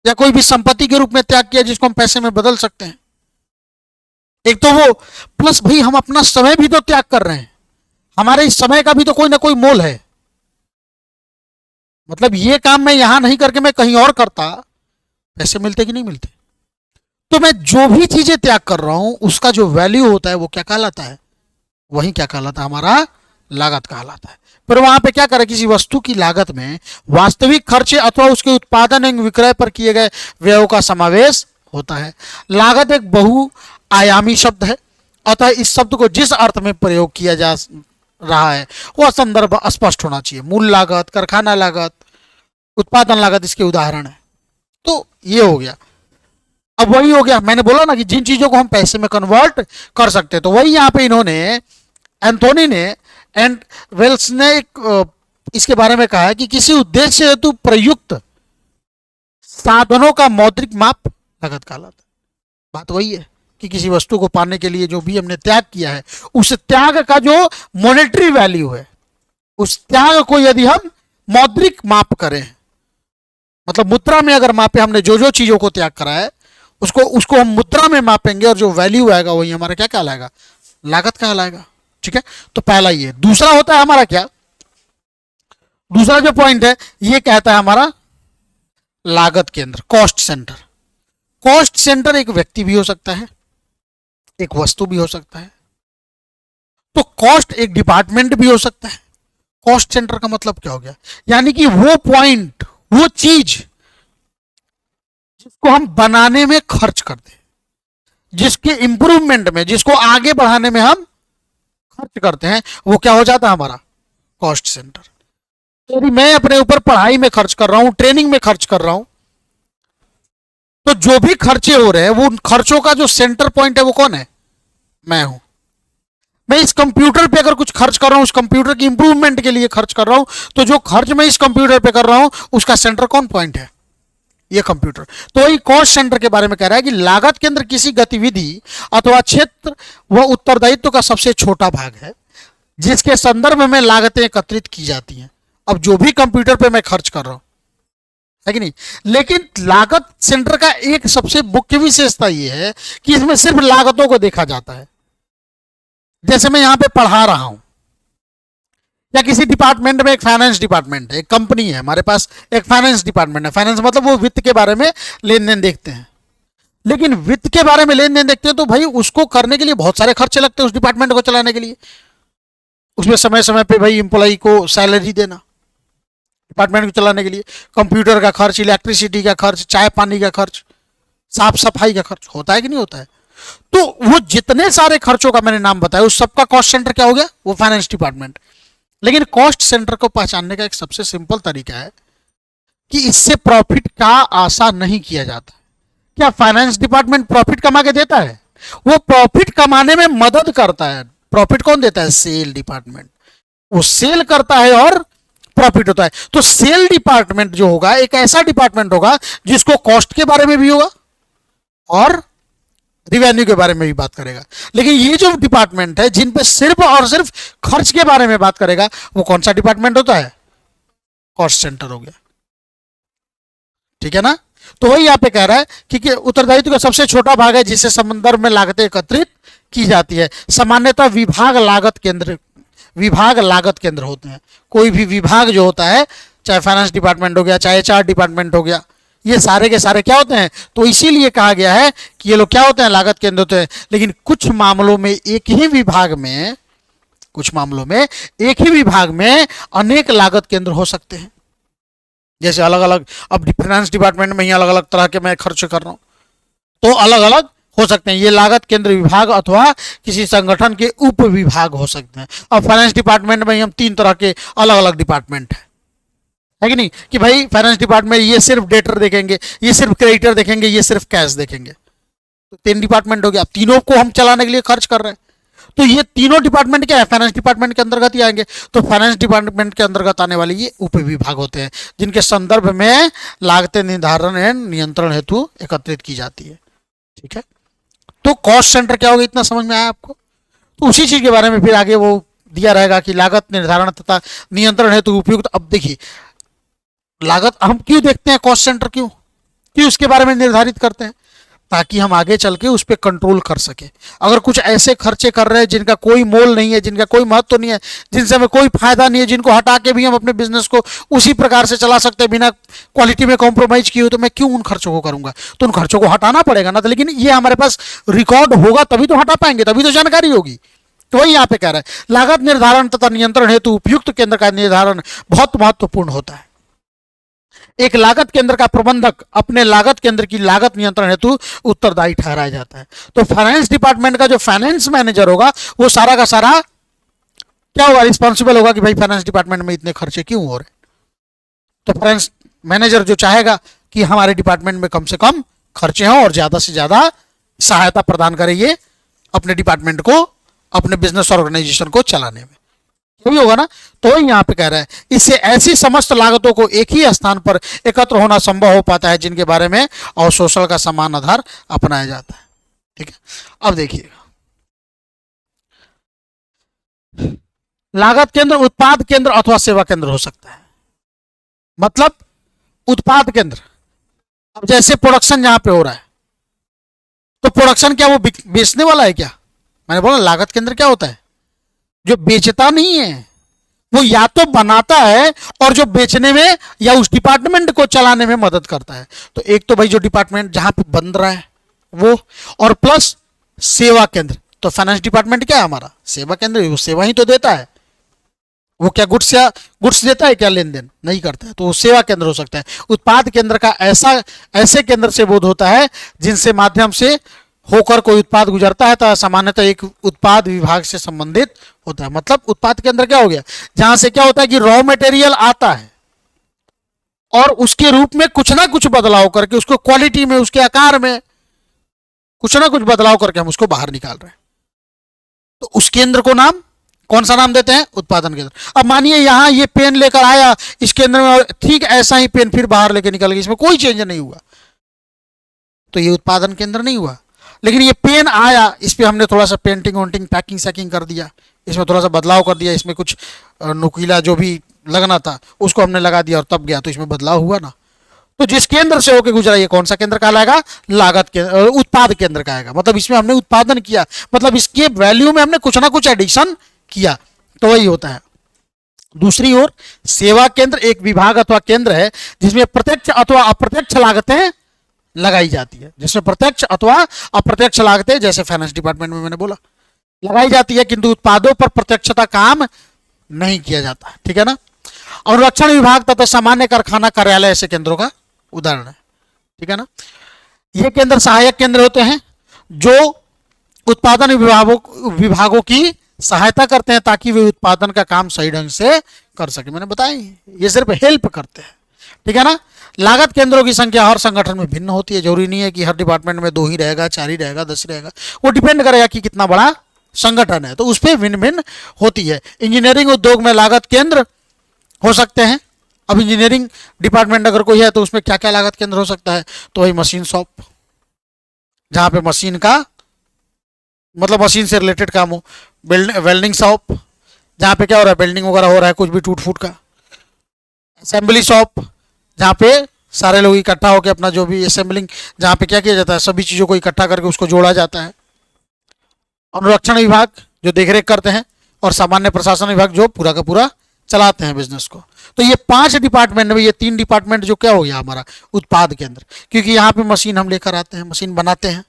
या कोई भी संपत्ति के रूप में त्याग किया जिसको हम पैसे में बदल सकते हैं, एक तो वो, प्लस भाई हम अपना समय भी तो त्याग कर रहे हैं। हमारे इस समय का भी तो कोई ना कोई मोल है। मतलब ये काम मैं यहां नहीं करके मैं कहीं और करता, पैसे मिलते कि नहीं मिलते। तो मैं जो भी चीजें त्याग कर रहा हूं, उसका जो वैल्यू होता है वो क्या कहलाता है, वही क्या कहलाता है, हमारा लागत कहलाता है। फिर वहां पे क्या करें, किसी वस्तु की लागत में वास्तविक खर्चे अथवा उसके उत्पादन एवं विक्रय पर किए गए व्ययों का समावेश होता है। लागत एक बहुआयामी शब्द है, अतः इस शब्द को जिस अर्थ में प्रयोग किया जा रहा है वह संदर्भ स्पष्ट होना चाहिए। मूल लागत, कारखाना लागत, उत्पादन लागत इसके उदाहरण है। तो ये हो गया। अब वही हो गया, मैंने बोला ना कि जिन चीजों को हम पैसे में कन्वर्ट कर सकते हैं, तो वही यहाँ पे इन्होंने, एंथोनी ने एंड वेल्स ने इसके बारे में कहा है कि किसी उद्देश्य हेतु प्रयुक्त साधनों का मौद्रिक माप लागत कहलाता है। बात वही है कि किसी वस्तु को पाने के लिए जो भी हमने त्याग किया है, उस त्याग का जो मॉनेटरी वैल्यू है, उस त्याग को यदि हम मौद्रिक माप करें, मतलब मुद्रा में अगर मापे, हमने जो जो चीजों को त्याग करा है उसको हम मुद्रा में मापेंगे, और जो वैल्यू आएगा वही हमारा क्या कहलाएगा, लागत कहलाएगा। ठीक है, तो पहला ये। दूसरा होता है हमारा क्या, दूसरा जो पॉइंट है ये कहता है हमारा लागत केंद्र, कॉस्ट सेंटर। कॉस्ट सेंटर एक व्यक्ति भी हो सकता है, एक वस्तु भी हो सकता है, तो कॉस्ट एक डिपार्टमेंट भी हो सकता है। कॉस्ट सेंटर का मतलब क्या हो गया, यानी कि वो पॉइंट, वो चीज जिसको हम बनाने में खर्च करते हैं, जिसके इंप्रूवमेंट में, जिसको आगे बढ़ाने में हम खर्च करते हैं, वो क्या हो जाता है हमारा कॉस्ट सेंटर। तो यदि मैं अपने ऊपर पढ़ाई में खर्च कर रहा हूं, ट्रेनिंग में खर्च कर रहा हूं, तो जो भी खर्चे हो रहे हैं वो उन खर्चों का जो सेंटर पॉइंट है वो कौन है? मैं हूं। मैं इस कंप्यूटर पे अगर कुछ खर्च कर रहा हूं, उस कंप्यूटर की इंप्रूवमेंट के लिए खर्च कर रहा हूं, तो जो खर्च मैं इस कंप्यूटर पे कर रहा हूं उसका सेंटर कौन पॉइंट है? ये कंप्यूटर। तो वही कॉस्ट सेंटर के बारे में कह रहा है कि लागत केंद्र किसी गतिविधि अथवा क्षेत्र व उत्तरदायित्व का सबसे छोटा भाग है जिसके संदर्भ में लागतें एकत्रित की जाती हैं। अब जो भी कंप्यूटर पे मैं खर्च कर रहा हूं, है कि नहीं, लेकिन लागत सेंटर का एक सबसे मुख्य विशेषता यह है कि इसमें सिर्फ लागतों को देखा जाता है। जैसे मैं यहां पे पढ़ा रहा हूं, या किसी डिपार्टमेंट में, एक फाइनेंस डिपार्टमेंट है, एक कंपनी है, हमारे पास एक फाइनेंस डिपार्टमेंट है। फाइनेंस मतलब वो वित्त के बारे में लेन देन देखते हैं। लेकिन वित्त के बारे में लेन देन देखते हैं तो भाई उसको करने के लिए बहुत सारे खर्चे लगते हैं, उस डिपार्टमेंट को चलाने के लिए। उसमें समय समय पे भाई एम्प्लॉई को सैलरी देना, डिपार्टमेंट को चलाने के लिए कंप्यूटर का खर्च, इलेक्ट्रिसिटी का खर्च, चाय पानी का खर्च, साफ सफाई का खर्च होता है कि नहीं होता है? तो वो जितने सारे खर्चों का मैंने नाम बताया उस सबका कॉस्ट सेंटर क्या हो गया? वो फाइनेंस डिपार्टमेंट। लेकिन कॉस्ट सेंटर को पहचानने का एक सबसे सिंपल तरीका है कि इससे प्रॉफिट का आशा नहीं किया जाता। क्या फाइनेंस डिपार्टमेंट प्रॉफिट कमा के देता है? वो प्रॉफिट कमाने में मदद करता है। प्रॉफिट कौन देता है? Cell department. वो सेल करता है और प्रॉफिट होता है। तो सेल डिपार्टमेंट जो होगा एक ऐसा डिपार्टमेंट होगा जिसको कॉस्ट के बारे में भी होगा और रिवेन्यू के बारे में भी बात करेगा। लेकिन ये जो डिपार्टमेंट है जिन पे सिर्फ और सिर्फ खर्च के बारे में बात करेगा, वो कौन सा डिपार्टमेंट होता है? कॉस्ट सेंटर हो गया। ठीक है ना? तो वही यहां पे कह रहा है कि उत्तरदायित्व का सबसे छोटा भाग है जिससे संदर्भ में लागतें एकत्रित की जाती है। सामान्यतः विभाग लागत केंद्र होते हैं। कोई भी विभाग जो होता है, चाहे फाइनेंस डिपार्टमेंट हो गया, चाहे एचआर डिपार्टमेंट हो गया, ये सारे के सारे क्या होते हैं? तो इसीलिए कहा गया है कि ये लोग क्या होते हैं? लागत केंद्र होते हैं। लेकिन कुछ मामलों में एक ही विभाग में अनेक लागत केंद्र हो सकते हैं। जैसे अलग अलग, अब फाइनेंस डिपार्टमेंट में ही अलग अलग तरह के मैं खर्च कर रहा हूं, तो अलग अलग हो सकते हैं। ये लागत केंद्र विभाग अथवा किसी संगठन के उप विभाग हो सकते हैं। अब फाइनेंस डिपार्टमेंट में हम 3 तरह के अलग अलग डिपार्टमेंट है कि नहीं, कि भाई फाइनेंस डिपार्टमेंट ये सिर्फ डेटर देखेंगे, ये सिर्फ क्रेडिटर देखेंगे, ये सिर्फ कैश देखेंगे। तो 3 डिपार्टमेंट हो गया। अब तीनों को हम चलाने के लिए खर्च कर रहे हैं, तो ये तीनों डिपार्टमेंट क्या है? फाइनेंस डिपार्टमेंट के अंतर्गत ही आएंगे। तो फाइनेंस डिपार्टमेंट के अंतर्गत आने वाले ये उप विभाग होते हैं जिनके संदर्भ में लागतें निर्धारण एवं नियंत्रण हेतु एकत्रित की जाती है। ठीक है, तो कॉस्ट सेंटर क्या होगा, इतना समझ में आया आपको? तो उसी चीज के बारे में फिर आगे वो दिया रहेगा कि लागत निर्धारण तथा नियंत्रण हेतु उपयुक्त। अब देखिए, लागत हम क्यों देखते हैं? कॉस्ट सेंटर क्यों उसके बारे में निर्धारित करते हैं? ताकि हम आगे चल के उस पर कंट्रोल कर सके। अगर कुछ ऐसे खर्चे कर रहे हैं जिनका कोई मोल नहीं है, जिनका कोई महत्व नहीं है, जिनसे हमें कोई फायदा नहीं है, जिनको हटा के भी हम अपने बिजनेस को उसी प्रकार से चला सकते हैं बिना क्वालिटी में कॉम्प्रोमाइज किए, तो मैं क्यों उन खर्चों को करूंगा? तो उन खर्चों को हटाना पड़ेगा ना। तो लेकिन ये हमारे पास रिकॉर्ड होगा तभी तो हटा पाएंगे, तभी तो जानकारी होगी। तो वही यहाँ पे कह रहा है, लागत निर्धारण तथा नियंत्रण हेतु उपयुक्त केंद्र का निर्धारण बहुत महत्वपूर्ण होता है। एक लागत केंद्र का प्रबंधक अपने लागत केंद्र की लागत नियंत्रण हेतु उत्तरदायी ठहराया जाता है। तो फाइनेंस डिपार्टमेंट का जो फाइनेंस मैनेजर होगा वो सारा का सारा क्या होगा? रिस्पॉन्सिबल होगा कि भाई फाइनेंस डिपार्टमेंट में इतने खर्चे क्यों हो रहे हैं। तो फाइनेंस मैनेजर जो चाहेगा कि हमारे डिपार्टमेंट में कम से कम खर्चे हों और ज्यादा से ज्यादा सहायता प्रदान करे ये अपने डिपार्टमेंट को, अपने बिजनेस ऑर्गेनाइजेशन को चलाने में, वही होगा ना। तो यहाँ पे कह रहा है, इससे ऐसी समस्त लागतों को एक ही स्थान पर एकत्र होना संभव हो पाता है जिनके बारे में अवशोषण का समान आधार अपनाया जाता है। ठीक है, अब देखिएगा, लागत केंद्र उत्पाद केंद्र अथवा सेवा केंद्र हो सकता है। मतलब उत्पाद केंद्र, अब जैसे प्रोडक्शन जहां पे हो रहा है, तो प्रोडक्शन क्या वो बेचने वाला है क्या? मैंने बोला लागत केंद्र क्या होता है? जो बेचता नहीं है, वो या तो बनाता है और जो बेचने में या उस डिपार्टमेंट को चलाने में मदद करता है। तो एक तो भाई जो डिपार्टमेंट जहां पे बन रहा है वो, और प्लस सेवा केंद्र। तो फाइनेंस डिपार्टमेंट क्या है हमारा? सेवा केंद्र। वो सेवा ही तो देता है। वो क्या गुड्स देता है क्या? लेन देन नहीं करता है, तो वो सेवा केंद्र हो सकता है। उत्पाद केंद्र का ऐसे केंद्र से बोध होता है जिनसे माध्यम से होकर कोई उत्पाद गुजरता है तो सामान्यतः एक उत्पाद विभाग से संबंधित होता है। मतलब उत्पाद के अंदर क्या हो गया, जहां से क्या होता है कि रॉ मटेरियल आता है और उसके रूप में कुछ ना कुछ बदलाव करके उसको क्वालिटी में, उसके आकार में कुछ ना कुछ बदलाव करके हम उसको बाहर निकाल रहे हैं, तो उस केंद्र को नाम, कौन सा नाम देते हैं, उत्पादन केंद्र। अब मानिए यहां ये पेन लेकर आया इस केंद्र में और ठीक ऐसा ही पेन फिर बाहर लेके निकल गया, इसमें कोई चेंज नहीं हुआ, तो ये उत्पादन केंद्र नहीं हुआ। लेकिन ये पेन आया, इस पर हमने थोड़ा सा पेंटिंग वेंटिंग पैकिंग सैकिंग कर दिया, इसमें थोड़ा सा बदलाव कर दिया, इसमें कुछ नुकीला जो भी लगना था उसको हमने लगा दिया और तब गया, तो इसमें बदलाव हुआ ना। तो जिस केंद्र से होकर गुजरा ये कौन सा केंद्र कहलाएगा, लागत केंद्र, उत्पाद केंद्र कहलाएगा। मतलब इसमें हमने उत्पादन किया, मतलब इसके वैल्यू में हमने कुछ ना कुछ एडिशन किया, तो वही होता है। दूसरी ओर सेवा केंद्र एक विभाग अथवा केंद्र है जिसमें प्रत्यक्ष अथवा अप्रत्यक्ष लागतें लगाई जाती है, जिसमें प्रत्यक्ष अथवा अप्रत्यक्ष लागतें, जैसे फाइनेंस डिपार्टमेंट में मैंने बोला, लगाई जाती है, किंतु उत्पादों पर प्रत्यक्षता काम नहीं किया जाता है, ठीक है ना। अनुरक्षण विभाग तथा सामान्य कारखाना कार्यालय ऐसे केंद्रों का उदाहरण है, ठीक है ना। ये केंद्र सहायक केंद्र होते हैं जो उत्पादन विभागों की सहायता करते हैं ताकि वे उत्पादन का काम सही ढंग से कर सके। मैंने बताया ये सिर्फ हेल्प करते हैं, ठीक है ना। लागत केंद्रों की संख्या हर संगठन में भिन्न होती है, जरूरी नहीं है कि हर डिपार्टमेंट में 2 ही रहेगा, 4 ही रहेगा, 10 रहेगा, वो डिपेंड करेगा कि कितना बड़ा संगठन है, तो उस पर भिन्न भिन्न होती है। इंजीनियरिंग उद्योग में लागत केंद्र हो सकते हैं। अब इंजीनियरिंग डिपार्टमेंट अगर कोई है तो उसमें क्या क्या लागत केंद्र हो सकता है, तो वही मशीन शॉप, जहां पे मशीन का मतलब मशीन से रिलेटेड काम हो, वेल्डिंग शॉप जहां पे क्या हो रहा है, वेल्डिंग वगैरह हो रहा है, कुछ भी टूट फूट का, असेंबली शॉप जहां पे सारे लोग इकट्ठा होकर अपना जो भी असेंबलिंग, जहां पे क्या किया जाता है, सभी चीजों को इकट्ठा करके उसको जोड़ा जाता है। अनुरक्षण विभाग जो देखरेख करते हैं, और सामान्य प्रशासन विभाग जो पूरा का पूरा चलाते हैं बिजनेस को। तो ये 5 डिपार्टमेंट में ये 3 डिपार्टमेंट जो क्या हो गया हमारा उत्पाद केंद्र, क्योंकि यहाँ पे मशीन हम लेकर आते हैं, मशीन बनाते हैं,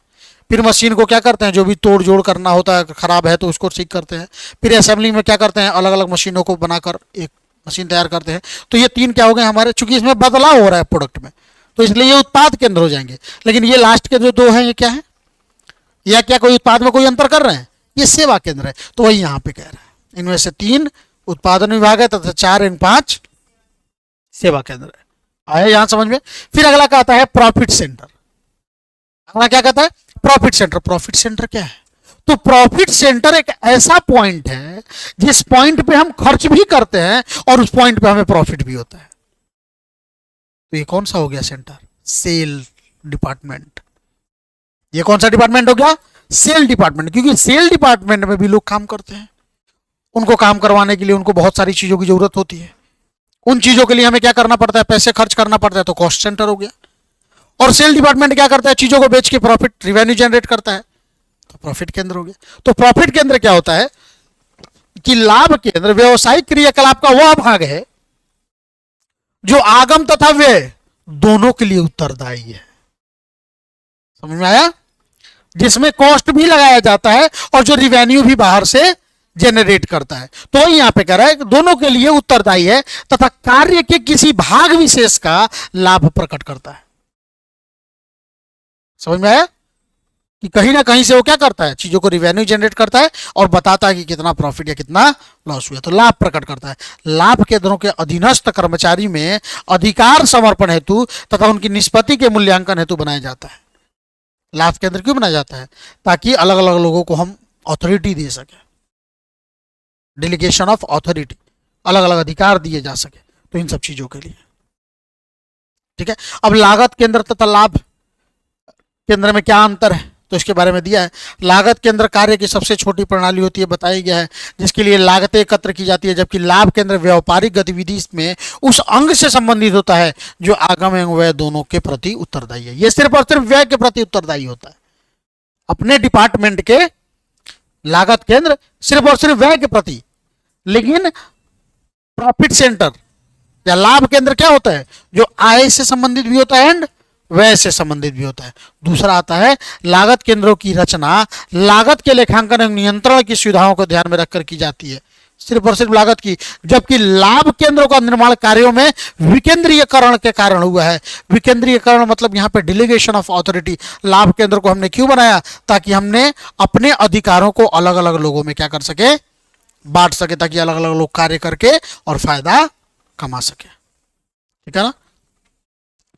फिर मशीन को क्या करते हैं, जो भी तोड़ जोड़ करना होता है, खराब है तो उसको ठीक करते हैं, फिर असेंबली में क्या करते हैं, अलग अलग मशीनों को बनाकर एक मशीन तैयार करते हैं। तो ये 3 क्या हो गए हमारे, चूंकि इसमें बदलाव हो रहा है प्रोडक्ट में, तो इसलिए ये उत्पाद केंद्र हो जाएंगे। लेकिन ये लास्ट के जो 2 हैं ये क्या है, या क्या कोई उत्पाद में कोई अंतर कर रहे हैं, ये सेवा केंद्र है, तो वही यहाँ पे कह रहे हैं। इनमें से 3 उत्पादन विभाग है तथा 4 एवं 5 सेवा केंद्र है। आया यहां समझ में। फिर अगला क्या आता है, प्रॉफिट सेंटर। अगला क्या कहता है, प्रॉफिट सेंटर। प्रॉफिट सेंटर क्या है, तो प्रॉफिट सेंटर एक ऐसा पॉइंट है जिस पॉइंट पे हम खर्च भी करते हैं और उस पॉइंट पे हमें प्रॉफिट भी होता है। तो ये कौन सा हो गया सेंटर, सेल डिपार्टमेंट। ये कौन सा डिपार्टमेंट हो गया, सेल डिपार्टमेंट, क्योंकि सेल डिपार्टमेंट में भी लोग काम करते हैं, उनको काम करवाने के लिए उनको बहुत सारी चीजों की जरूरत होती है, उन चीजों के लिए हमें क्या करना पड़ता है, पैसे खर्च करना पड़ता है, तो कॉस्ट सेंटर हो गया। और सेल डिपार्टमेंट क्या करता है, चीजों को बेच के प्रॉफिट रिवेन्यू जनरेट करता है, तो प्रॉफिट केंद्र हो गया। तो प्रॉफिट केंद्र क्या होता है कि लाभ केंद्र व्यवसायिक क्रियाकलाप का वह भाग है जो आगम तथा व्यय दोनों के लिए उत्तरदायी है। समझ में आया, जिसमें कॉस्ट भी लगाया जाता है और जो रिवेन्यू भी बाहर से जनरेट करता है। तो यहां पे कह रहा है कि दोनों के लिए उत्तरदायी है तथा कार्य के किसी भाग विशेष का लाभ प्रकट करता है। समझ में आया कि कहीं ना कहीं से वो क्या करता है, चीजों को रिवेन्यू जनरेट करता है और बताता है कि कितना प्रॉफिट या कितना लॉस हुआ, तो लाभ प्रकट करता है। लाभ केंद्रों के अधीनस्थ कर्मचारी में अधिकार समर्पण हेतु तथा उनकी निष्पत्ति के मूल्यांकन हेतु बनाया जाता है। लाभ केंद्र क्यों बनाया जाता है, ताकि अलग अलग लोगों को हम अथॉरिटी दे सके, डेलीगेशन ऑफ अथॉरिटी, अलग अलग अधिकार दिए जा सके, तो इन सब चीजों के लिए। ठीक है, अब लागत केंद्र तथा लाभ केंद्र में क्या अंतर है, तो इसके बारे में दिया है। लागत केंद्र कार्य की सबसे छोटी प्रणाली होती है, बताया गया है, जिसके लिए लागतें एकत्र की जाती है, जबकि लाभ केंद्र व्यापारिक गतिविधि में उस अंग से संबंधित होता है जो आगम एवं व्यय दोनों के प्रति उत्तरदायी है। यह सिर्फ और सिर्फ व्यय के प्रति उत्तरदायी होता है। अपने डिपार्टमेंट के लागत केंद्र सिर्फ और सिर्फ व्यय के प्रति, लेकिन प्रॉफिट सेंटर या लाभ केंद्र क्या होता है, जो आय से संबंधित भी होता है एंड व्यय से संबंधित भी होता है। दूसरा आता है लागत केंद्रों की रचना लागत के लेखांकन एवं नियंत्रण की सुविधाओं को ध्यान में रखकर की जाती है। सिर्फ और सिर्फ लागत की, जबकि लाभ केंद्रों का निर्माण कार्यों में विकेंद्रीयकरण के कारण हुआ है। विकेंद्रीयकरण मतलब यहाँ पे डिलीगेशन ऑफ अथॉरिटी। लाभ केंद्र को हमने क्यों बनाया? ताकि हमने अपने अधिकारों को अलग अलग लोगों में क्या कर सके, बांट सके, ताकि अलग अलग लोग कार्य करके और फायदा कमा सके। ठीक है ना।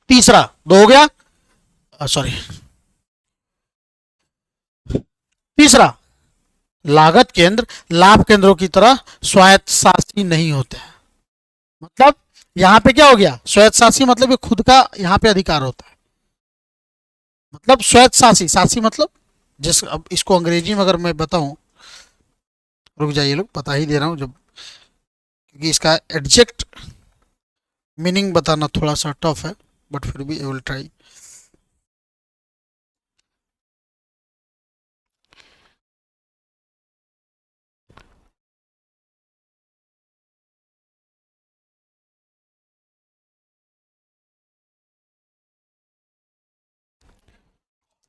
तीसरा दो हो गया, सॉरी तीसरा, लागत केंद्र लाभ केंद्रों की तरह स्वायत्त शासी नहीं होते हैं। मतलब यहां पे क्या हो गया, स्वायत्त शासी मतलब ये खुद का यहां पे अधिकार होता है। मतलब स्वायत्त शासी, शासी मतलब जिस, अब इसको अंग्रेजी में अगर मैं बताऊं, रुक जाइए लोग, बता ही दे रहा हूं जब, क्योंकि इसका एग्जैक्ट मीनिंग बताना थोड़ा सा टफ है, बट फिर भी आई विल ट्राई।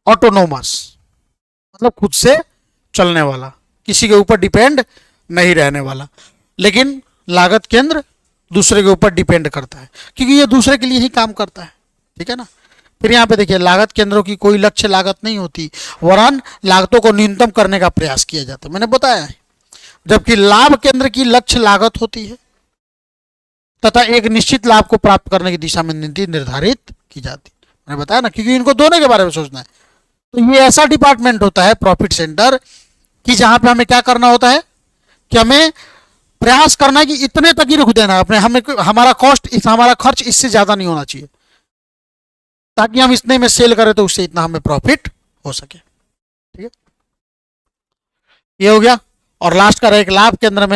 ऑटोनोमस मतलब खुद से चलने वाला, किसी के ऊपर डिपेंड नहीं रहने वाला। लेकिन लागत केंद्र दूसरे के ऊपर डिपेंड करता है, क्योंकि ये दूसरे के लिए ही काम करता है। ठीक है ना। फिर यहाँ पे देखिए, लागत केंद्रों की कोई लक्ष्य लागत नहीं होती, वरन लागतों को न्यूनतम करने का प्रयास किया जाता है, मैंने बताया है। जबकि लाभ केंद्र की लक्ष्य लागत होती है तथा एक निश्चित लाभ को प्राप्त करने की दिशा में नीति निर्धारित की जाती है, मैंने बताया ना, क्योंकि इनको दोनों के बारे में सोचना है। तो ये ऐसा डिपार्टमेंट होता है प्रॉफिट सेंटर कि जहां पे हमें क्या करना होता है कि हमें प्रयास करना है कि इतने तक ही रुक देना अपने, हमें हमारा कॉस्ट, हमारा खर्च इससे ज्यादा नहीं होना चाहिए, ताकि हम इतने में सेल करें तो उससे इतना हमें प्रॉफिट हो सके। ठीक है, ये हो गया। और लास्ट का एक लाभ केंद्र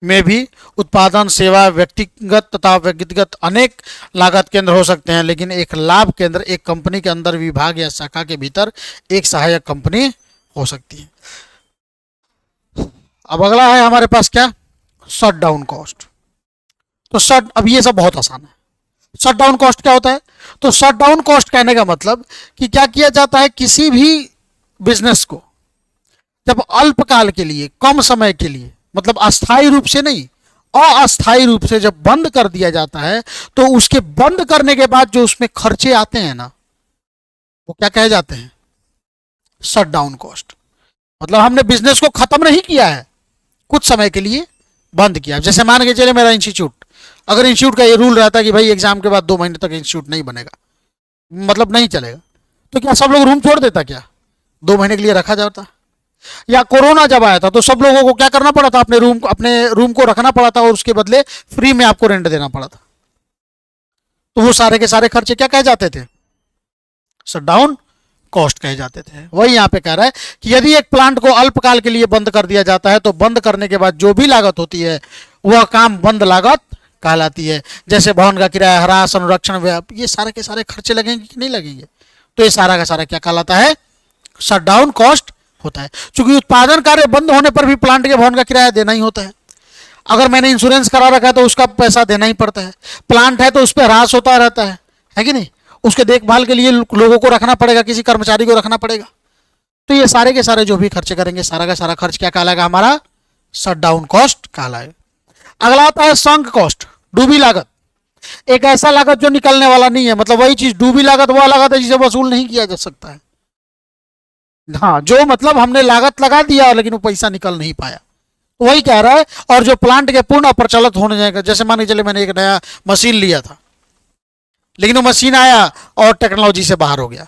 में भी उत्पादन, सेवा, व्यक्तिगत तथा व्यक्तिगत अनेक लागत केंद्र हो सकते हैं, लेकिन एक लाभ केंद्र एक कंपनी के अंदर विभाग या शाखा के भीतर एक सहायक कंपनी हो सकती है। अब अगला है हमारे पास क्या, शट डाउन कॉस्ट। तो शट, अब ये सब बहुत आसान है। शट डाउन कॉस्ट क्या होता है? तो शट डाउन कॉस्ट कहने का मतलब कि क्या किया जाता है, किसी भी बिजनेस को जब अल्पकाल के लिए, कम समय के लिए, मतलब अस्थायी रूप से नहीं, अस्थायी रूप से जब बंद कर दिया जाता है, तो उसके बंद करने के बाद जो उसमें खर्चे आते हैं ना, वो क्या कहे जाते हैं, शट डाउन कॉस्ट। मतलब हमने बिजनेस को खत्म नहीं किया है, कुछ समय के लिए बंद किया। जैसे मान के चले मेरा इंस्टीट्यूट, अगर इंस्टीट्यूट का ये रूल रहता कि भाई एग्जाम के बाद 2 महीने तक इंस्टीट्यूट नहीं बनेगा, मतलब नहीं चलेगा, तो क्या सब लोग रूम छोड़ देता? क्या 2 महीने के लिए रखा जाता? या कोरोना जब आया था तो सब लोगों को क्या करना पड़ा था, अपने रूम को रखना पड़ा था और उसके बदले फ्री में आपको रेंट देना पड़ा था। तो वो सारे के सारे खर्चे क्या कहे जाते थे, शट डाउन कॉस्ट कहे जाते थे। वही यहाँ पे कह रहा है कि यदि एक प्लांट को अल्पकाल के लिए बंद कर दिया जाता है, तो बंद करने के बाद जो भी लागत होती है वह काम बंद लागत कहलाती है। जैसे भवन का किराया, ह्रास, संरक्षण, ये सारे के सारे खर्चे लगेंगे कि नहीं लगेंगे, तो ये सारा का सारा क्या कहलाता है, शट डाउन कॉस्ट होता है। क्योंकि उत्पादन कार्य बंद होने पर भी प्लांट के भवन का किराया देना ही होता है। अगर मैंने इंश्योरेंस करा रखा है तो उसका पैसा देना ही पड़ता है। प्लांट है तो उस पर ह्रास होता रहता है कि नहीं, उसके देखभाल के लिए लोगों को रखना पड़ेगा, किसी कर्मचारी को रखना पड़ेगा। तो ये सारे के सारे जो भी खर्चे करेंगे, सारा का सारा खर्च क्या कहलाएगा, हमारा शट डाउन कॉस्ट कहलाएगा। अगला आता है संक कॉस्ट, डूबी लागत। एक ऐसा लागत जो निकलने वाला नहीं है, मतलब वही चीज, डूबी लागत वह लागत है जिसे वसूल नहीं किया जा सकता है। हाँ, जो मतलब हमने लागत लगा दिया लेकिन वो पैसा निकल नहीं पाया, तो वही कह रहा है। और जो प्लांट के पूर्ण अप्रचलित होने जाएगा, जैसे मान के चले मैंने एक नया मशीन लिया था, लेकिन वो मशीन आया और टेक्नोलॉजी से बाहर हो गया,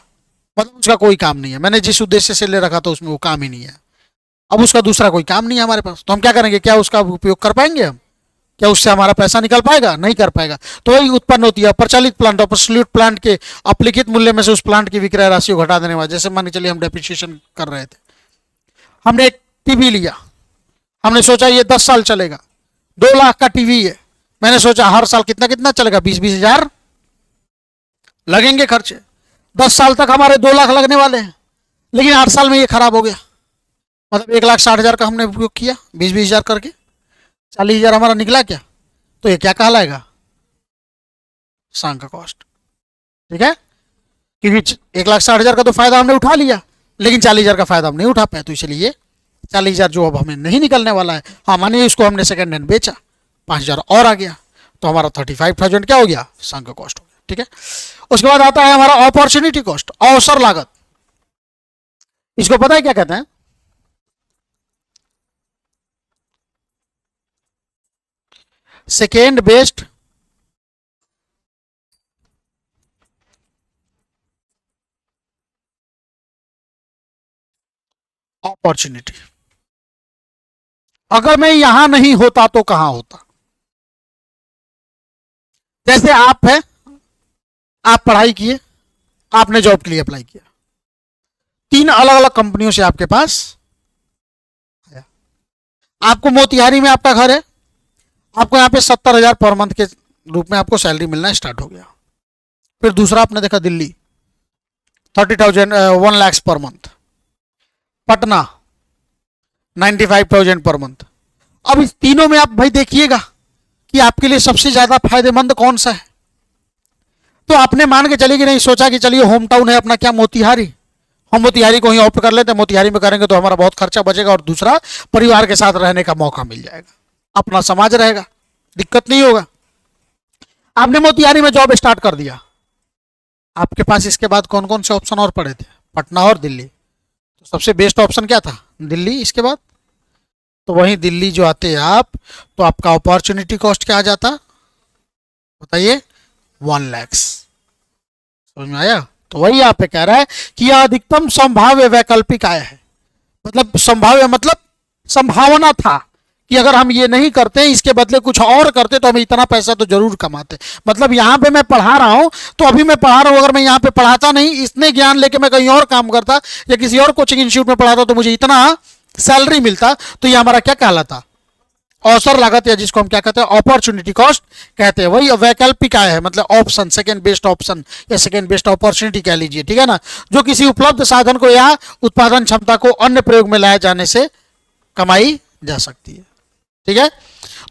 मतलब उसका कोई काम नहीं है, मैंने जिस उद्देश्य से ले रखा था उसमें वो काम ही नहीं है, अब उसका दूसरा कोई काम नहीं है हमारे पास, तो हम क्या करेंगे, क्या उसका उपयोग कर पाएंगे हम, क्या उससे हमारा पैसा निकल पाएगा, नहीं कर पाएगा। तो वही उत्पन्न होती है प्रचलित प्लांट, ऑब्सोल्यूट प्लांट के अप्लिखित मूल्य में से उस प्लांट की विक्रय राशि को घटा देने वाला। जैसे मान के चलिए हम डेप्रिसिएशन कर रहे थे, हमने एक टीवी लिया, हमने सोचा ये 10 साल चलेगा, 2 लाख का टीवी है, मैंने सोचा हर साल कितना कितना चलेगा, 20-20 हजार लगेंगे खर्चे, 10 साल तक हमारे 2 लाख लगने वाले हैं, लेकिन 8 साल में ये खराब हो गया, मतलब 1,60,000 का हमने उपयोग किया, 20-20 हजार करके 40,000 हमारा निकला क्या, तो ये क्या कहलाएगा, संक कॉस्ट। ठीक है, क्योंकि 1,60,000 का तो फायदा हमने उठा लिया, लेकिन 40,000 का फायदा हम नहीं उठा पाए, तो इसलिए 40,000 जो अब हमें नहीं निकलने वाला है, हाँ मानिए इसको हमने सेकेंड हैंड बेचा, 5,000 और आ गया, तो हमारा 35,000 क्या हो गया, संक कॉस्ट हो गया। ठीक है, उसके बाद आता है हमारा अपॉर्चुनिटी कॉस्ट, अवसर लागत। इसको पता है क्या कहते हैं, सेकेंड बेस्ट अपॉर्चुनिटी। अगर मैं यहां नहीं होता तो कहां होता। जैसे आप है, आप पढ़ाई किए, आपने जॉब के लिए अप्लाई किया, 3 अलग अलग कंपनियों से आपके पास आया, आपको मोतिहारी में आपका घर है, आपको यहाँ पे 70,000 पर मंथ के रूप में आपको सैलरी मिलना स्टार्ट हो गया। फिर दूसरा आपने देखा Delhi, 30,000 1 lakh per month, Patna 95,000 per month. अब इस तीनों में आप भाई देखिएगा कि आपके लिए सबसे ज्यादा फायदेमंद कौन सा है। तो आपने मान के चलिए कि नहीं सोचा कि चलिए होम टाउन है अपना क्या मोतिहारी, हम मोतिहारी को ही ऑप्ट कर लेते हैं, मोतिहारी में करेंगे तो हमारा बहुत खर्चा बचेगा और दूसरा परिवार के साथ रहने का मौका मिल जाएगा, अपना समाज रहेगा, दिक्कत नहीं होगा। आपने मोतिहारी में जॉब स्टार्ट कर दिया, आपके पास इसके बाद कौन कौन से ऑप्शन और पड़े थे, पटना और दिल्ली। तो सबसे बेस्ट ऑप्शन क्या था, दिल्ली। इसके बाद तो वहीं दिल्ली जो आते हैं आप, तो आपका अपॉर्चुनिटी कॉस्ट क्या आ जाता, बताइए, 1 लाख। समझ में आया। तो वही यहाँ पे कह रहा है कि यह अधिकतम संभाव्य वैकल्पिक आय है, मतलब संभाव्य मतलब संभावना था कि अगर हम ये नहीं करते इसके बदले कुछ और करते तो हम इतना पैसा तो जरूर कमाते। मतलब यहाँ पे मैं पढ़ा रहा हूँ तो अभी मैं पढ़ा रहा हूँ, अगर मैं यहाँ पे पढ़ाता नहीं, इतने ज्ञान लेके मैं कहीं और काम करता या किसी और कोचिंग इंस्टीट्यूट में पढ़ाता तो मुझे इतना सैलरी मिलता, तो ये हमारा क्या कहलाता, अवसर लागत, या जिसको हम क्या कहते हैं अपॉर्चुनिटी कॉस्ट कहते हैं। वही वैकल्पिक आय है, मतलब ऑप्शन, सेकंड बेस्ट ऑप्शन या सेकंड बेस्ट अपॉर्चुनिटी कह लीजिए, ठीक है ना, जो किसी उपलब्ध साधन को या उत्पादन क्षमता को अन्य प्रयोग में लाए जाने से कमाई जा सकती है। ठीक है,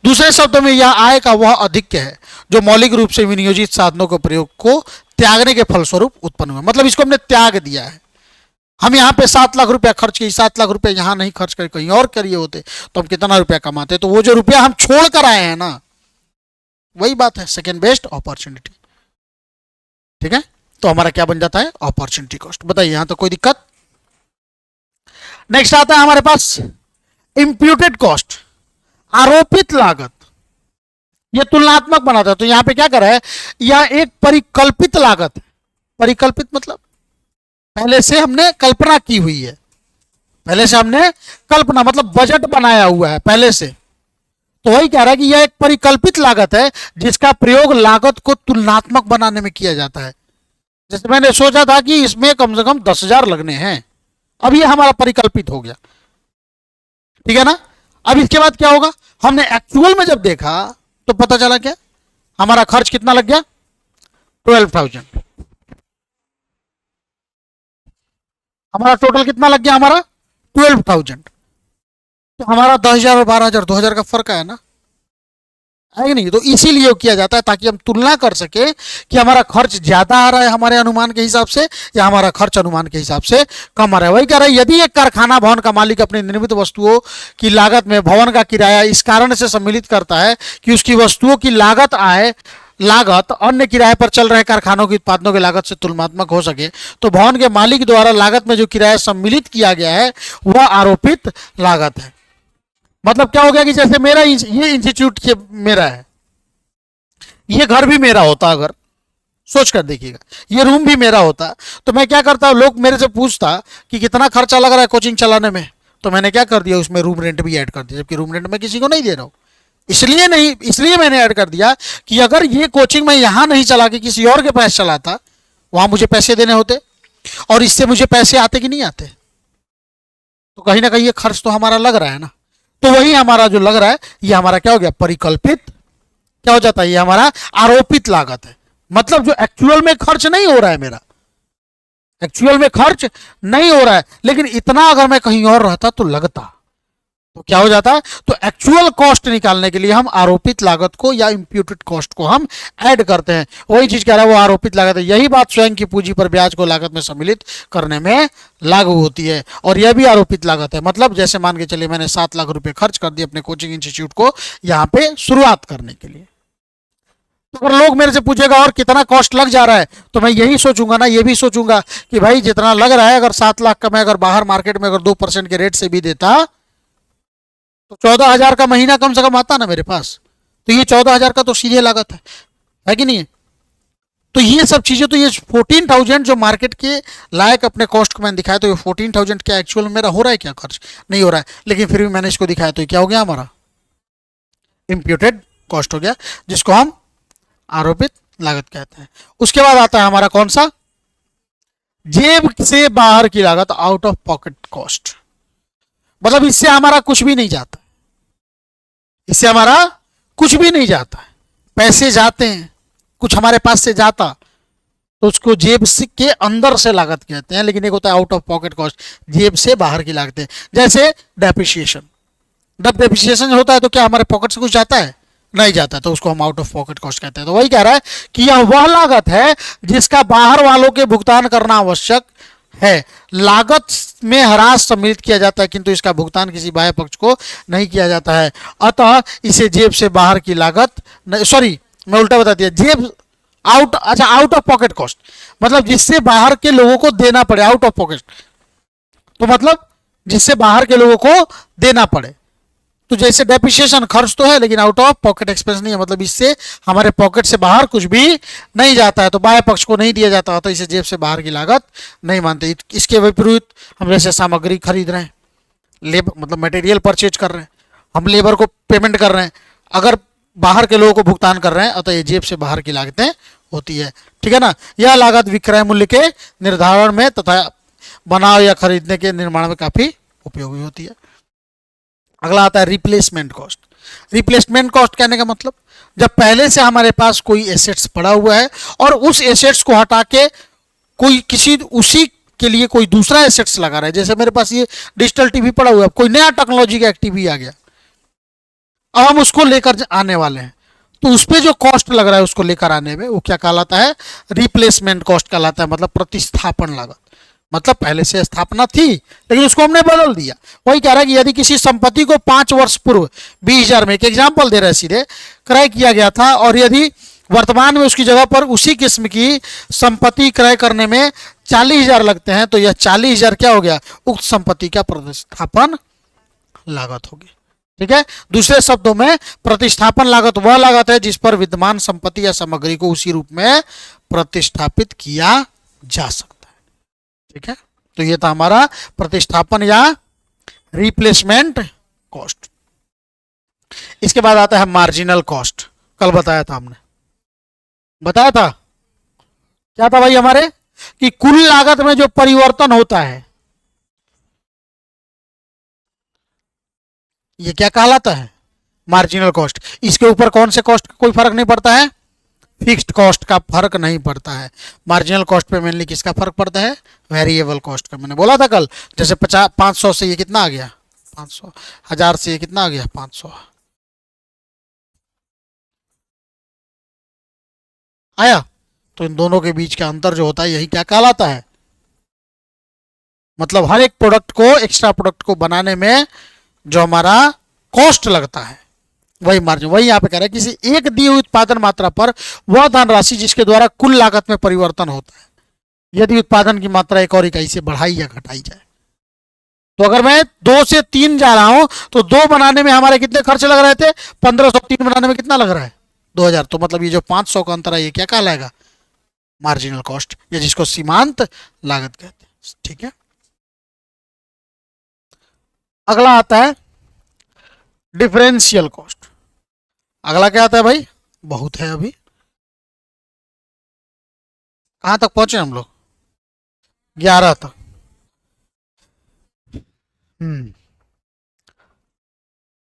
दूसरे शब्दों में यह आय का वह अधिक्य है जो मौलिक रूप से विनियोजित साधनों के प्रयोग को त्यागने के फलस्वरूप उत्पन्न हुआ। मतलब इसको हमने त्याग दिया है, हम यहाँ पे 7 लाख रुपया खर्च किए, 7 लाख रुपया यहाँ नहीं खर्च कर कहीं और करिए होते तो हम कितना रुपया कमाते। तो वो जो रुपया हम छोड़ कर आए हैं ना, वही बात है सेकेंड बेस्ट अपॉर्चुनिटी। ठीक है, तो हमारा क्या बन जाता है, अपॉर्चुनिटी कॉस्ट। बताइए यहां तो कोई दिक्कत। नेक्स्ट आता है हमारे पास इंप्यूटेड कॉस्ट, आरोपित लागत। यह तुलनात्मक बनाता है, तो यहां पे क्या कर रहा है, यह एक परिकल्पित लागत है। परिकल्पित मतलब पहले से हमने कल्पना की हुई है, पहले से हमने कल्पना मतलब बजट बनाया हुआ है पहले से। तो वही कह रहा है कि यह एक परिकल्पित लागत है जिसका प्रयोग लागत को तुलनात्मक बनाने में किया जाता है। जैसे मैंने सोचा था कि इसमें कम से कम 10,000 लगने हैं, अब ये हमारा परिकल्पित हो गया, ठीक है ना। अब इसके बाद क्या होगा, हमने एक्चुअल में जब देखा तो पता चला क्या, हमारा खर्च कितना लग गया, 12,000। हमारा टोटल कितना लग गया, हमारा 12,000। तो हमारा 10,000 और 12,000, 2,000 का फर्क है ना, है कि नहीं। तो इसीलिए किया जाता है ताकि हम तुलना कर सके कि हमारा खर्च ज्यादा आ रहा है हमारे अनुमान के हिसाब से या हमारा खर्च अनुमान के हिसाब से कम आ रहा है। वही कह रहा है, यदि एक कारखाना भवन का मालिक अपनी निर्मित वस्तुओं की लागत में भवन का किराया इस कारण से सम्मिलित करता है कि उसकी वस्तुओं की लागत अन्य किराए पर चल रहे कारखानों की उत्पादनों की लागत से तुलनात्मक हो सके, तो भवन के मालिक द्वारा लागत में जो किराया सम्मिलित किया गया है वह आरोपित लागत है। मतलब क्या हो गया कि जैसे मेरा ये इंस्टीट्यूट मेरा है, ये घर भी मेरा होता, अगर सोच कर देखिएगा ये रूम भी मेरा होता, तो मैं क्या करता, लोग मेरे से पूछता कि कितना खर्चा लग रहा है कोचिंग चलाने में, तो मैंने क्या कर दिया, उसमें रूम रेंट भी ऐड कर दिया, जबकि रूम रेंट मैं किसी को नहीं दे रहा हूँ। इसलिए मैंने ऐड कर दिया कि अगर ये कोचिंग मैं यहां नहीं चला के किसी और के पास चलाता, वहां मुझे पैसे देने होते और इससे मुझे पैसे आते कि नहीं आते, तो कहीं ना कहीं ये खर्च तो हमारा लग रहा है ना। तो वही हमारा जो लग रहा है ये हमारा क्या हो गया, परिकल्पित क्या हो जाता है, ये हमारा आरोपित लागत है। मतलब जो एक्चुअल में खर्च नहीं हो रहा है, मेरा एक्चुअल में खर्च नहीं हो रहा है, लेकिन इतना अगर मैं कहीं और रहता तो लगता। तो क्या हो जाता है, तो एक्चुअल कॉस्ट निकालने के लिए हम आरोपित लागत को या इंप्यूटेड कॉस्ट को हम ऐड करते हैं। वही चीज कह रहा है, वो आरोपित लागत है। यही बात स्वयं की पूंजी पर ब्याज को लागत में सम्मिलित करने में लागू होती है, और यह भी आरोपित लागत है। मतलब जैसे मान के चलिए मैंने 7 लाख रुपए खर्च कर दिए अपने कोचिंग इंस्टीट्यूट को यहाँ पे शुरुआत करने के लिए, तो अगर लोग मेरे से पूछेगा और कितना कॉस्ट लग जा रहा है, तो मैं यही सोचूंगा ना, ये भी सोचूंगा कि भाई जितना लग रहा है, अगर 7 लाख का मैं अगर बाहर मार्केट में अगर 2% के रेट से भी देता तो 14,000 का महीना कम से कम आता ना मेरे पास। तो ये 14,000 का तो सीधे लागत है कि नहीं है? तो ये सब चीजें, तो ये 14,000 जो मार्केट के लायक अपने कॉस्ट को मैंने दिखाया, तो ये 14,000 क्या एक्चुअल में मेरा हो रहा है क्या खर्च? नहीं हो रहा है, लेकिन फिर भी मैंने इसको दिखाया, तो ये क्या हो गया हमारा इंप्यूटेड कॉस्ट हो गया, जिसको हम आरोपित लागत कहते हैं। उसके बाद आता है हमारा कौन सा, जेब से बाहर की लागत, आउट ऑफ पॉकेट कॉस्ट। मतलब इससे हमारा कुछ भी नहीं जाता, इससे हमारा कुछ भी नहीं जाता है। पैसे जाते हैं, कुछ हमारे पास से जाता, तो उसको जेब से के अंदर से लागत कहते हैं। लेकिन एक होता है आउट ऑफ पॉकेट कॉस्ट, जेब से बाहर की लागत है। जैसे डेप्रिसिएशन, जब डेप्रिसिएशन होता है तो क्या हमारे पॉकेट से कुछ जाता है? नहीं जाता, तो उसको हम आउट ऑफ पॉकेट कॉस्ट कहते हैं। तो वही कह रहा है कि यह वह लागत है जिसका बाहर वालों के भुगतान करना आवश्यक है। लागत में ह्रास सम्मिलित किया जाता है, किंतु इसका भुगतान किसी बाह्य पक्ष को नहीं किया जाता है। अतः इसे जेब से बाहर की लागत, सॉरी मैं उल्टा बता दिया, जेब आउट, अच्छा आउट ऑफ पॉकेट कॉस्ट मतलब जिससे बाहर के लोगों को देना पड़े, आउट ऑफ पॉकेट तो मतलब जिससे बाहर के लोगों को देना पड़े। तो जैसे डेप्रिसिएशन खर्च तो है, लेकिन आउट ऑफ पॉकेट एक्सपेंस नहीं है, मतलब इससे हमारे पॉकेट से बाहर कुछ भी नहीं जाता है, तो बाह्य पक्ष को नहीं दिया जाता, तो इसे जेब से बाहर की लागत नहीं मानते। इसके विपरीत हम जैसे सामग्री खरीद रहे हैं, लेबर मतलब मटेरियल परचेज कर रहे हैं, हम लेबर को पेमेंट कर रहे हैं, अगर बाहर के लोगों को भुगतान कर रहे हैं, अतः ये जेब से बाहर की लागतें होती है। ठीक है ना? यह लागत विक्रय मूल्य के निर्धारण में तथा बनाव या खरीदने के निर्माण में काफी उपयोगी होती है। अगला आता है रिप्लेसमेंट कॉस्ट। रिप्लेसमेंट कॉस्ट कहने का मतलब जब पहले से हमारे पास कोई एसेट्स पड़ा हुआ है और उस एसेट्स को हटा के कोई किसी उसी के लिए कोई दूसरा एसेट्स लगा रहा है। जैसे मेरे पास ये डिजिटल टीवी पड़ा हुआ है, कोई नया टेक्नोलॉजी का एक टीवी आ गया, अब हम उसको लेकर आने वाले हैं, तो उस पर जो कॉस्ट लग रहा है उसको लेकर आने में, वो क्या कहलाता है? रिप्लेसमेंट कॉस्ट कहलाता है। मतलब प्रतिस्थापन लागत, मतलब पहले से स्थापना थी लेकिन उसको हमने बदल दिया। वही कह रहा है कि यदि किसी संपत्ति को 5 वर्ष पूर्व 20,000 में, एक एग्जाम्पल दे रहे हैं सीधे, क्रय किया गया था, और यदि वर्तमान में उसकी जगह पर उसी किस्म की संपत्ति क्रय करने में 40,000 लगते हैं, तो यह 40,000 क्या हो गया? उक्त संपत्ति का प्रतिस्थापन लागत होगी। ठीक है? दूसरे शब्दों में प्रतिस्थापन लागत वह लागत है जिस पर विद्यमान संपत्ति या सामग्री को उसी रूप में प्रतिस्थापित किया जा सकता है। ठीक है? तो ये था हमारा प्रतिस्थापन या रिप्लेसमेंट कॉस्ट। इसके बाद आता है मार्जिनल कॉस्ट। कल बताया था हमने, बताया था क्या था भाई हमारे, कि कुल लागत में जो परिवर्तन होता है ये क्या कहलाता है? Marginal cost. इसके ऊपर कौन से कॉस्ट का कोई फर्क नहीं पड़ता है? फिक्स्ड कॉस्ट का फर्क नहीं पड़ता है। मार्जिनल कॉस्ट पे मेनली किसका फर्क पड़ता है? वेरिएबल कॉस्ट का। मैंने बोला था कल, जैसे 500 से ये कितना आ गया? 500। 1000 से ये कितना आ गया? 500 आया। तो इन दोनों के बीच का अंतर जो होता है यही क्या कहलाता है? मतलब हर एक प्रोडक्ट को, एक्स्ट्रा प्रोडक्ट को बनाने में जो हमारा कॉस्ट लगता है वही मार्जिन। वही यहाँ पे कह रहा है किसी एक दी हुई उत्पादन मात्रा पर वह धनराशि जिसके द्वारा कुल लागत में परिवर्तन होता है, यदि उत्पादन की मात्रा एक और इकाई से बढ़ाई या घटाई जाए। तो अगर मैं 2 से 3 जा रहा हूं तो 2 बनाने में हमारे कितने खर्च लग रहे थे? 1500। 3 बनाने में कितना लग रहा है? 2000। तो मतलब ये जो 500 का अंतर है ये क्या कहलाएगा? मार्जिनल कॉस्ट, या जिसको सीमांत लागत कहते हैं। ठीक है? अगला आता है डिफरेंशियल कॉस्ट। अगला क्या आता है भाई? बहुत है अभी, कहां तक पहुंचे हम लोग? 11 तक।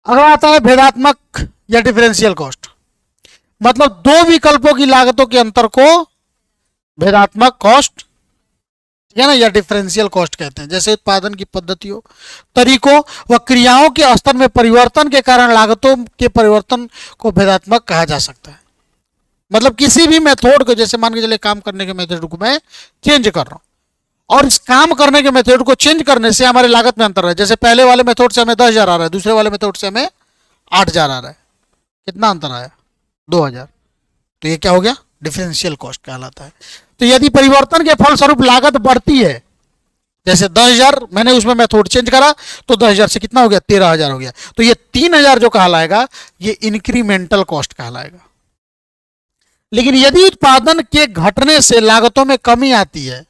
अगला आता है भेदात्मक या डिफरेंशियल कॉस्ट। मतलब 2 विकल्पों की लागतों के अंतर को भेदात्मक कॉस्ट। ठीक है ना, या डिफरेंशियल कॉस्ट कहते हैं। जैसे उत्पादन की पद्धतियों, तरीकों व क्रियाओं के स्तर में परिवर्तन के कारण लागतों के परिवर्तन को भेदात्मक कहा जा सकता है। मतलब किसी भी मेथड को, जैसे मान के चले काम करने के मेथड को मैं चेंज कर रहा हूं, और इस काम करने के मेथड को चेंज करने से हमारी लागत में अंतर है। जैसे पहले वाले मेथड से हमें 10,000 आ रहा है, दूसरे वाले मेथड से हमें 8,000 आ रहा है। कितना अंतर आया? 2,000। तो ये क्या हो गया? डिफरेंशियल कॉस्ट कहलाता है। तो यदि परिवर्तन के फलस्वरूप लागत बढ़ती है, जैसे 10,000 मैंने उसमें मेथड चेंज करा, तो 10,000 से कितना हो गया? 13,000 हो गया। तो ये 3,000 जो कहलाएगा ये इंक्रीमेंटल कॉस्ट कहलाएगा। लेकिन यदि उत्पादन के घटने से लागतों में कमी आती है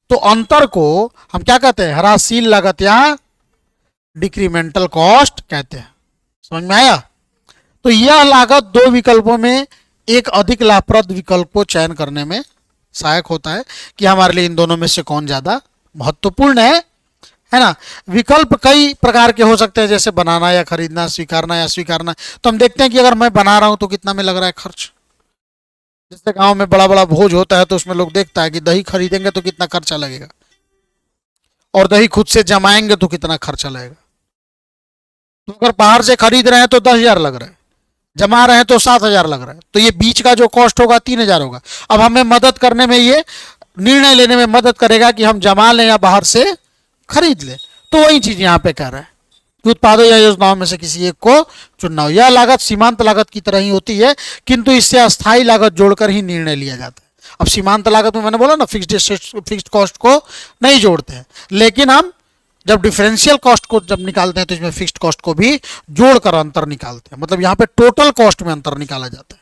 तो अंतर को हम क्या कहते हैं? ह्रासशील लागत या डिक्रीमेंटल कॉस्ट कहते हैं। समझ में आया? तो यह लागत दो विकल्पों में एक अधिक लाभप्रद विकल्प को चयन करने में सहायक होता है कि हमारे लिए इन दोनों में से कौन ज्यादा महत्वपूर्ण है ना। विकल्प कई प्रकार के हो सकते हैं, जैसे बनाना या खरीदना, स्वीकारना या स्वीकारना। तो हम देखते हैं कि अगर मैं बना रहा हूं तो कितना में लग रहा है खर्च। जैसे गांव में बड़ा बड़ा भोज होता है तो उसमें लोग देखता है कि दही खरीदेंगे तो कितना खर्चा लगेगा, और दही खुद से जमाएंगे तो कितना खर्चा लगेगा। तो अगर बाहर से खरीद रहे हैं तो 10,000 लग रहा है, जमा रहे हैं तो 7,000 लग रहा है, तो ये बीच का जो कॉस्ट होगा 3,000 होगा। अब हमें मदद करने में, ये निर्णय लेने में मदद करेगा कि हम जमा लें या बाहर से खरीद लें। तो वही चीज यहां पे कह रहा है कि उत्पादों या योजनाओं में से किसी एक को चुनना हो। यह लागत सीमांत लागत की तरह ही होती है, किंतु इससे अस्थायी लागत जोड़कर ही निर्णय लिया जाता है। अब सीमांत लागत में मैंने बोला ना, फिक्स्ड कॉस्ट को नहीं जोड़ते हैं, लेकिन हम जब डिफरेंशियल कॉस्ट को जब निकालते हैं तो इसमें फिक्स्ड कॉस्ट को भी जोड़कर अंतर निकालते हैं। मतलब यहाँ पे टोटल कॉस्ट में अंतर निकाला जाता है।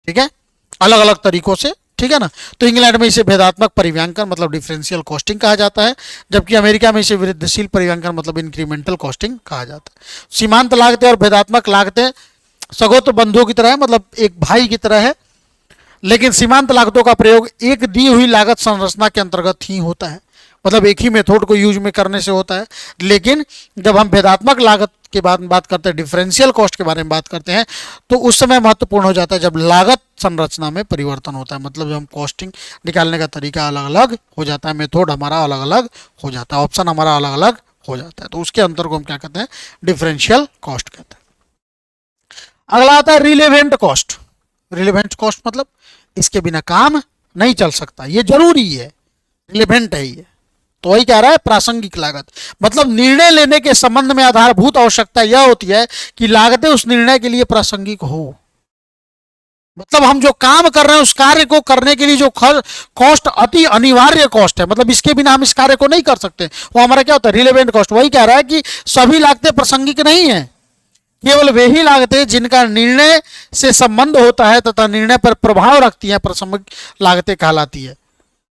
ठीक है, अलग अलग तरीकों से। ठीक है ना। तो इंग्लैंड में इसे भेदात्मक परिव्यांकन मतलब डिफरेंशियल कॉस्टिंग कहा जाता है, जबकि अमेरिका में इसे वृद्धिशील परिव्यांकन मतलब इंक्रीमेंटल कॉस्टिंग कहा जाता है। सीमांत लागतें और भेदात्मक लागतें सगोत बंधुओं की तरह है, मतलब एक भाई की तरह है, लेकिन सीमांत लागतों का प्रयोग एक दी हुई लागत संरचना के अंतर्गत ही होता है। मतलब एक ही मेथड को यूज में करने से होता है। लेकिन जब हम भेदात्मक लागत के बाद बात करते हैं, डिफरेंशियल कॉस्ट के बारे में बात करते हैं, तो उस समय महत्वपूर्ण हो जाता है जब लागत संरचना में परिवर्तन होता है। मतलब जब हम कॉस्टिंग निकालने का तरीका अलग अलग हो जाता है, मेथड हमारा अलग अलग हो जाता है, ऑप्शन हमारा अलग अलग हो जाता है, तो उसके अंतर को हम क्या कहते हैं? डिफरेंशियल कॉस्ट कहते हैं। अगला आता है रिलेवेंट कॉस्ट। रिलेवेंट कॉस्ट मतलब इसके बिना काम नहीं चल सकता, ये जरूरी है, रिलेवेंट है ये। तो वही कह रहा है प्रासंगिक लागत, मतलब निर्णय लेने के संबंध में आधारभूत आवश्यकता यह होती है कि लागतें उस निर्णय के लिए प्रासंगिक हो। मतलब हम जो काम कर रहे हैं उस कार्य को करने के लिए जो कॉस्ट अति अनिवार्य कॉस्ट है, मतलब इसके बिना हम इस कार्य को नहीं कर सकते, वो हमारा क्या होता है? Relevant cost. वही कह रहा है कि सभी लागतें प्रासंगिक नहीं है, केवल वे ही लागतें जिनका निर्णय से संबंध होता है तथा निर्णय पर प्रभाव रखती है प्रासंगिक लागतें कहलाती है।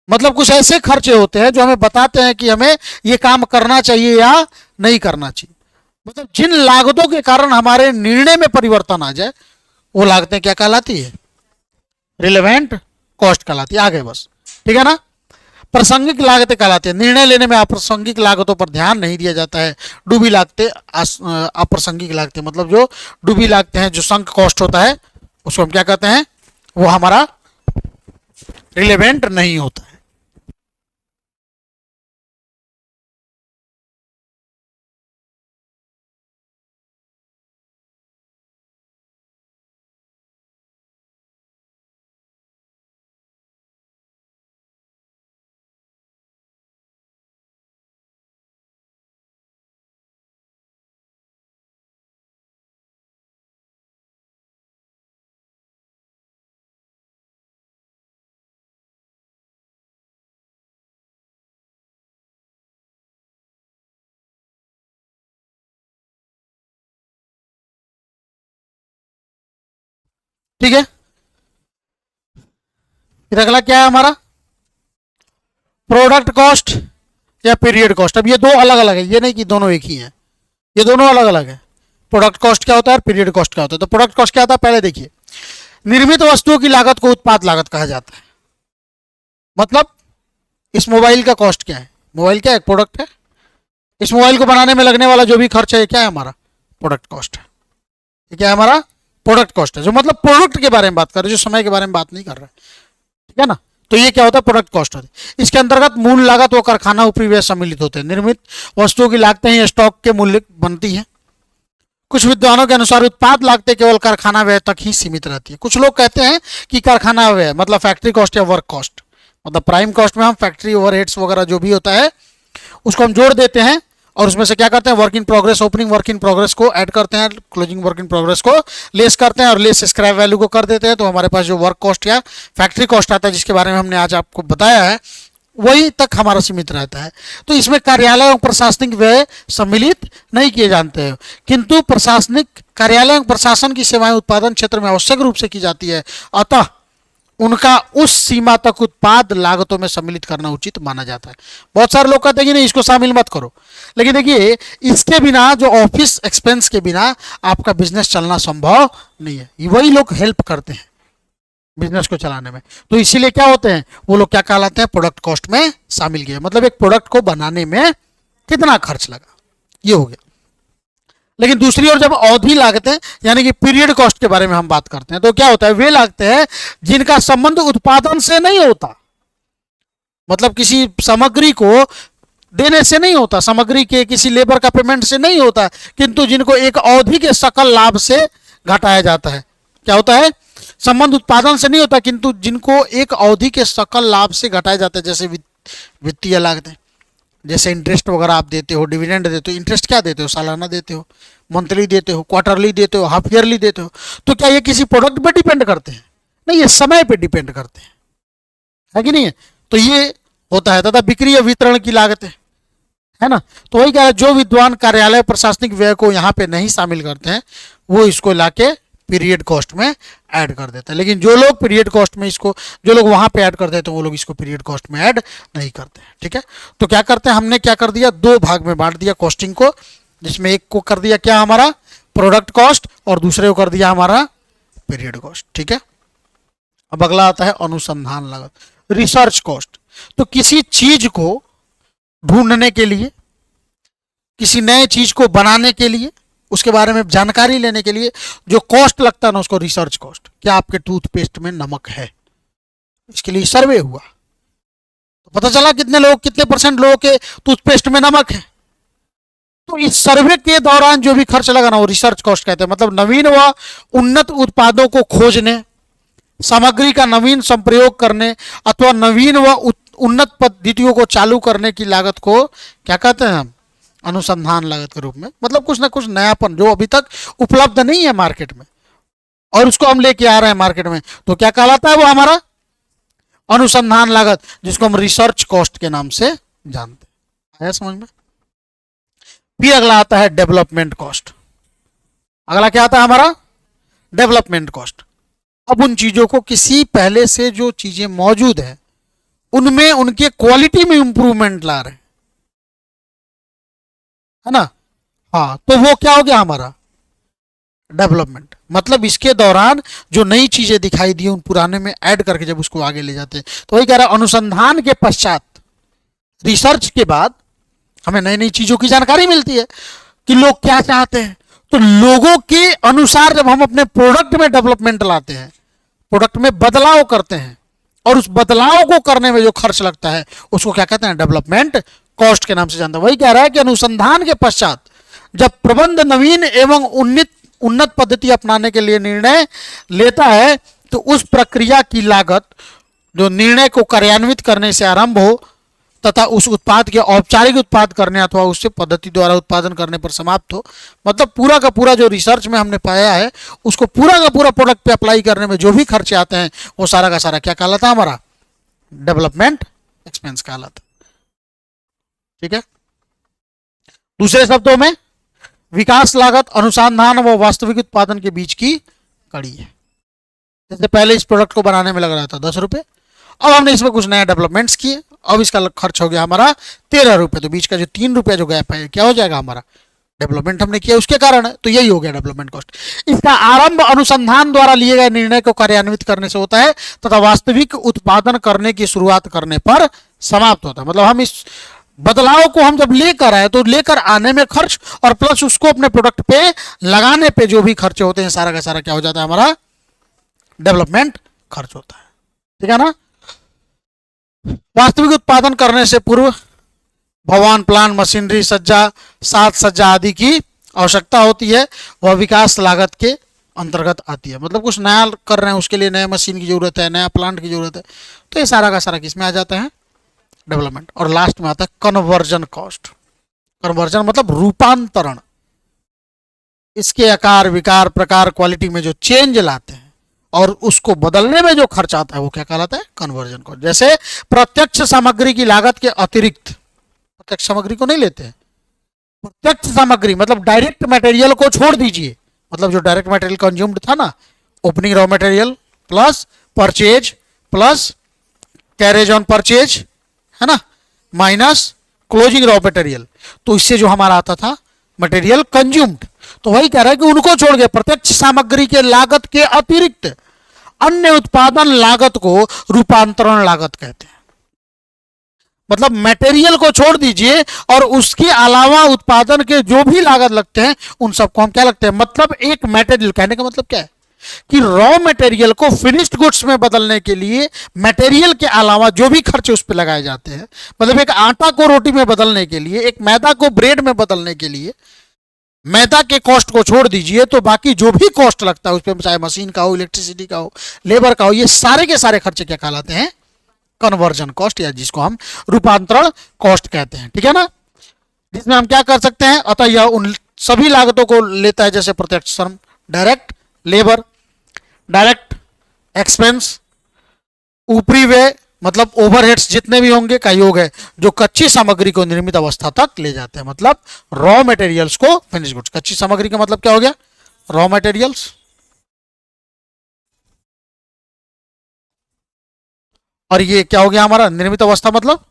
मतलब कुछ ऐसे खर्चे होते हैं जो हमें बताते हैं कि हमें ये काम करना चाहिए या नहीं करना चाहिए। मतलब जिन लागतों के कारण हमारे निर्णय में परिवर्तन आ जाए वो लागतें क्या कहलाती है? रिलेवेंट कॉस्ट कहलाती है। आगे बस, ठीक है ना। प्रासंगिक लागतें कहलाती है, निर्णय लेने में अप्रासंगिक लागतों पर ध्यान नहीं दिया जाता है। डूबी लागतें, अप्रासंगिक लागतें मतलब जो डूबी लागतें हैं, जो संक कॉस्ट होता है, उसको हम क्या कहते हैं? वो हमारा रिलेवेंट नहीं होता है। ठीक है, फिर अगला क्या है हमारा? प्रोडक्ट कॉस्ट या पीरियड कॉस्ट। अब ये दो अलग अलग है, ये नहीं कि दोनों एक ही हैं, ये दोनों अलग अलग है। प्रोडक्ट कॉस्ट क्या होता है, पीरियड कॉस्ट क्या होता है? तो प्रोडक्ट कॉस्ट क्या होता है, पहले देखिए। निर्मित वस्तुओं की लागत को उत्पाद लागत कहा जाता है। मतलब इस मोबाइल का कॉस्ट क्या है? मोबाइल क्या है? प्रोडक्ट है। इस मोबाइल को बनाने में लगने वाला जो भी खर्च है, क्या है? हमारा प्रोडक्ट कॉस्ट है। ये क्या है? हमारा प्रोडक्ट कॉस्ट है। जो मतलब प्रोडक्ट के बारे में बात कर रहे हैं, जो समय के बारे में बात नहीं कर रहे हैं, ठीक है ना। तो ये क्या होता है, प्रोडक्ट कॉस्ट होती है। इसके अंतर्गत मूल लागत व कारखाना उपरी व्यय सम्मिलित होते हैं। निर्मित वस्तुओं की लागतें ही स्टॉक के मूल्य बनती है। कुछ विद्वानों के अनुसार उत्पाद लागतें केवल कारखाना व्यय तक ही सीमित रहती है। कुछ लोग कहते हैं कि कारखाना व्यय मतलब फैक्ट्री कॉस्ट या वर्क कॉस्ट, मतलब प्राइम कॉस्ट में हम फैक्ट्री ओवरहेड्स वगैरह जो भी होता है उसको हम जोड़ देते हैं और उसमें से क्या करते हैं, work in progress, opening work in progress को ऐड करते हैं, क्लोजिंग वर्क इन प्रोग्रेस को लेस करते हैं और लेस स्क्रैप वैल्यू को कर देते हैं। तो हमारे पास जो वर्क कॉस्ट या फैक्ट्री कॉस्ट आता है जिसके बारे में हमने आज आपको बताया है वही तक हमारा सीमित रहता है। तो इसमें कार्यालय एवं प्रशासनिक व्यय सम्मिलित नहीं किए जाते हैं, किंतु प्रशासनिक कार्यालय एवं प्रशासन की सेवाएं उत्पादन क्षेत्र में आवश्यक रूप से की जाती है, अतः उनका उस सीमा तक उत्पाद लागतों में सम्मिलित करना उचित माना जाता है। बहुत सारे लोग कहते हैं कि नहीं इसको शामिल मत करो, लेकिन देखिए इसके बिना जो ऑफिस एक्सपेंस के बिना आपका बिजनेस चलना संभव नहीं है। वही लोग हेल्प करते हैं बिजनेस को चलाने में, तो इसीलिए क्या होते हैं वो लोग क्या कहलाते हैं, प्रोडक्ट कॉस्ट में शामिल किए। मतलब एक प्रोडक्ट को बनाने में कितना खर्च लगा ये हो गया। लेकिन दूसरी ओर जब अवधि लागतें यानी कि पीरियड कॉस्ट के बारे में हम बात करते हैं तो क्या होता है, वे लागतें हैं जिनका संबंध उत्पादन से नहीं होता, मतलब किसी सामग्री को देने से नहीं होता, सामग्री के किसी लेबर का पेमेंट से नहीं होता, किंतु जिनको एक अवधि के सकल लाभ से घटाया जाता है। क्या होता है, संबंध उत्पादन से नहीं होता किंतु जिनको एक अवधि के सकल लाभ से घटाया जाता है। जैसे वित्तीय लागतें, जैसे इंटरेस्ट वगैरह आप देते हो, डिविडेंड देते हो। इंटरेस्ट क्या देते हो, सालाना देते हो, मंथली देते हो, क्वार्टरली देते हो, हाफ ईयरली देते हो। तो क्या ये किसी प्रोडक्ट पे डिपेंड करते हैं, नहीं, ये समय पे डिपेंड करते हैं, है कि नहीं है। तो ये होता है। तथा बिक्री या वितरण की लागतें, है ना। तो वही क्या है, जो विद्वान कार्यालय प्रशासनिक व्यय को यहाँ पे नहीं शामिल करते हैं वो इसको लाके पीरियड कॉस्ट में ऐड कर देते हैं। लेकिन जो लोग पीरियड कॉस्ट में इसको, जो लोग वहां पे ऐड करते हैं तो वो लोग इसको पीरियड कॉस्ट में ऐड नहीं करते हैं। ठीक है, तो क्या करते हैं, हमने क्या कर दिया, दो भाग में बांट दिया कॉस्टिंग को, जिसमें एक को कर दिया क्या हमारा प्रोडक्ट कॉस्ट और दूसरे को कर दिया हमारा पीरियड कॉस्ट। ठीक है, अब अगला आता है अनुसंधान लागत, रिसर्च कॉस्ट। तो किसी चीज को ढूंढने के लिए, किसी नए चीज को बनाने के लिए, उसके बारे में जानकारी लेने के लिए जो कॉस्ट लगता है ना उसको रिसर्च कॉस्ट। क्या आपके टूथपेस्ट में नमक है, इसके लिए सर्वे हुआ तो पता चला कितने लोग, कितने परसेंट लोगों के टूथपेस्ट में नमक है। तो इस सर्वे के दौरान जो भी खर्च लगा ना वो रिसर्च कॉस्ट कहते हैं। मतलब नवीन व उन्नत उत्पादों को खोजने, सामग्री का नवीन संप्रयोग करने अथवा नवीन व उन्नत पद्धतियों को चालू करने की लागत को क्या कहते हैं हम, अनुसंधान लागत के रूप में। मतलब कुछ ना कुछ नयापन जो अभी तक उपलब्ध नहीं है मार्केट में और उसको हम लेके आ रहे हैं मार्केट में, तो क्या कहलाता है वो हमारा अनुसंधान लागत, जिसको हम रिसर्च कॉस्ट के नाम से जानते हैं। आया समझ में। फिर अगला आता है डेवलपमेंट कॉस्ट। अगला क्या आता है हमारा डेवलपमेंट कॉस्ट। अब उन चीजों को, किसी पहले से जो चीजें मौजूद है उनमें उनके क्वालिटी में इंप्रूवमेंट ला रहे हैं, है ना। हाँ, तो वो क्या हो गया हमारा डेवलपमेंट। मतलब इसके दौरान जो नई चीजें दिखाई दी उन पुराने में ऐड करके जब उसको आगे ले जाते हैं, तो वही कह रहा है अनुसंधान के पश्चात, रिसर्च के बाद हमें नई नई चीजों की जानकारी मिलती है कि लोग क्या चाहते हैं। तो लोगों के अनुसार जब हम अपने प्रोडक्ट में डेवलपमेंट लाते हैं, प्रोडक्ट में बदलाव करते हैं और उस बदलाव को करने में जो खर्च लगता है उसको क्या कहते हैं, डेवलपमेंट कॉस्ट के नाम से जानते हैं। वही कह रहा है कि अनुसंधान के पश्चात जब प्रबंध नवीन एवं उन्नत पद्धति अपनाने के लिए निर्णय लेता है तो उस प्रक्रिया की लागत जो निर्णय को कार्यान्वित करने से आरंभ हो तथा उस उत्पाद के औपचारिक उत्पाद करने अथवा उससे पद्धति द्वारा उत्पादन करने पर समाप्त हो। मतलब पूरा का पूरा जो रिसर्च में हमने पाया है उसको पूरा का पूरा प्रोडक्ट पे अप्लाई करने में जो भी खर्चे आते हैं वो सारा का सारा क्या कहलाता है हमारा डेवलपमेंट एक्सपेंस कहलाता है। ठीक है, दूसरे शब्दों में विकास लागत अनुसंधान व वास्तविक उत्पादन के बीच की कड़ी है। जैसे पहले इस प्रोडक्ट को बनाने में लग रहा था 10 रुपए, अब हमने इसमें कुछ नया डेवलपमेंट्स किए, अब इसका खर्च हो गया हमारा 13 रुपए। तो बीच का जो 3 रुपया जो गैप है क्या हो जाएगा हमारा डेवलपमेंट हमने किया उसके कारण है। तो यही हो गया डेवलपमेंट कॉस्ट। इसका आरंभ अनुसंधान द्वारा लिए गए निर्णय को कार्यान्वित करने से होता है तथा वास्तविक उत्पादन करने की शुरुआत करने पर समाप्त होता है। मतलब हम इस बदलाव को हम जब लेकर आए तो लेकर आने में खर्च और प्लस उसको अपने प्रोडक्ट पे लगाने पे जो भी खर्चे होते हैं सारा का सारा क्या हो जाता है हमारा डेवलपमेंट खर्च होता है। ठीक है ना। वास्तविक उत्पादन करने से पूर्व भवन, प्लान, मशीनरी, सज्जा, साज सज्जा आदि की आवश्यकता होती है, वह विकास लागत के अंतर्गत आती है। मतलब कुछ नया कर रहे हैं, उसके लिए नए मशीन की जरूरत है, नया प्लांट की जरूरत है, तो ये सारा का सारा किसमें आ जाता है? डेवलपमेंट। और लास्ट में आता है कन्वर्जन कॉस्ट। कन्वर्जन मतलब रूपांतरण, इसके आकार, विकार, प्रकार, क्वालिटी में जो चेंज लाते हैं और उसको बदलने में जो खर्च आता है वो क्या कहलाता है? Conversion cost. जैसे प्रत्यक्ष सामग्री की लागत के अतिरिक्त, प्रत्यक्ष सामग्री को नहीं लेते हैं, प्रत्यक्ष सामग्री मतलब डायरेक्ट मटेरियल को छोड़ दीजिए, मतलब जो डायरेक्ट मटेरियल कंज्यूम्ड था ना, opening raw material plus purchase plus carriage on purchase, है ना, माइनस क्लोजिंग रॉ मटेरियल, तो इससे जो हमारा आता था मटेरियल कंज्यूम्ड, तो वही कह रहा है कि उनको छोड़ के प्रत्यक्ष सामग्री के लागत के अतिरिक्त अन्य उत्पादन लागत को रूपांतरण लागत कहते हैं। मतलब मटेरियल को छोड़ दीजिए और उसके अलावा उत्पादन के जो भी लागत लगते हैं उन सबको हम क्या लगते हैं? मतलब एक मटेरियल, कहने का मतलब क्या है कि रॉ मटेरियल को फिनिश्ड गुड्स में बदलने के लिए मटेरियल के अलावा जो भी खर्चे उस पर लगाए जाते हैं, मतलब एक आटा को रोटी में बदलने के लिए, एक मैदा को ब्रेड में बदलने के लिए मैदा के कॉस्ट को छोड़ दीजिए, तो बाकी जो भी कॉस्ट लगता है उस पर, चाहे मशीन का हो, इलेक्ट्रिसिटी का हो, लेबर का हो, ये सारे के सारे खर्चे क्या कहलाते हैं? कन्वर्जन कॉस्ट, या जिसको हम रूपांतरण कॉस्ट कहते हैं। ठीक है ना, जिसमें हम क्या कर सकते हैं? अतः यह उन सभी लागतों को लेता है, जैसे प्रत्यक्ष श्रम, डायरेक्ट लेबर, डायरेक्ट एक्सपेंस, ऊपरी व्यय मतलब ओवरहेड्स जितने भी होंगे का योग है, जो कच्ची सामग्री को निर्मित अवस्था तक ले जाते हैं। मतलब रॉ मटेरियल्स को फिनिश गुड्स, कच्ची सामग्री का मतलब क्या हो गया? रॉ मटेरियल्स, और ये क्या हो गया हमारा? निर्मित अवस्था, मतलब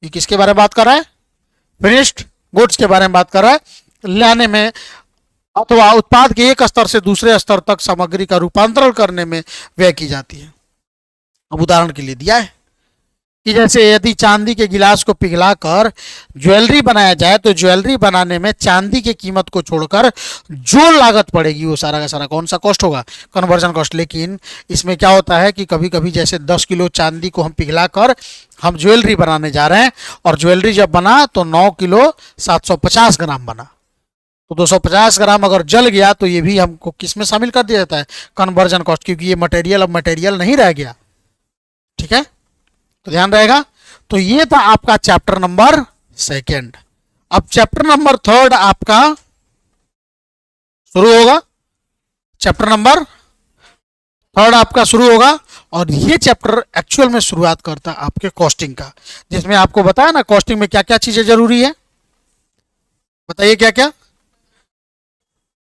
ये किसके बारे में बात कर रहा है? फिनिश्ड गुड्स के बारे में बात कर रहा है। लाने में अथवा उत्पाद के एक स्तर से दूसरे स्तर तक सामग्री का रूपांतरण करने में व्यय की जाती है। अब उदाहरण के लिए दिया है कि जैसे यदि चांदी के गिलास को पिघलाकर ज्वेलरी बनाया जाए, तो ज्वेलरी बनाने में चांदी की कीमत को छोड़कर जो लागत पड़ेगी वो सारा का सारा कौन सा कॉस्ट होगा? Conversion cost. लेकिन इसमें क्या होता है कि कभी कभी जैसे 10 किलो चांदी को हम पिघलाकर हम ज्वेलरी बनाने जा रहे हैं, और ज्वेलरी जब बना तो 9 किलो 750 ग्राम बना, तो 250 ग्राम अगर जल गया तो ये भी हमको किस में शामिल कर दिया जाता है? कन्वर्जन कॉस्ट, क्योंकि ये मटेरियल अब मटेरियल नहीं रह गया। ठीक है, तो ध्यान रहेगा। तो ये था आपका चैप्टर नंबर 2। अब चैप्टर नंबर 3 आपका शुरू होगा। चैप्टर नंबर 3 आपका शुरू होगा, और ये चैप्टर एक्चुअल में शुरुआत करता है आपके कॉस्टिंग का, जिसमें आपको बताया ना कॉस्टिंग में क्या क्या चीजें जरूरी है। बताइए क्या क्या?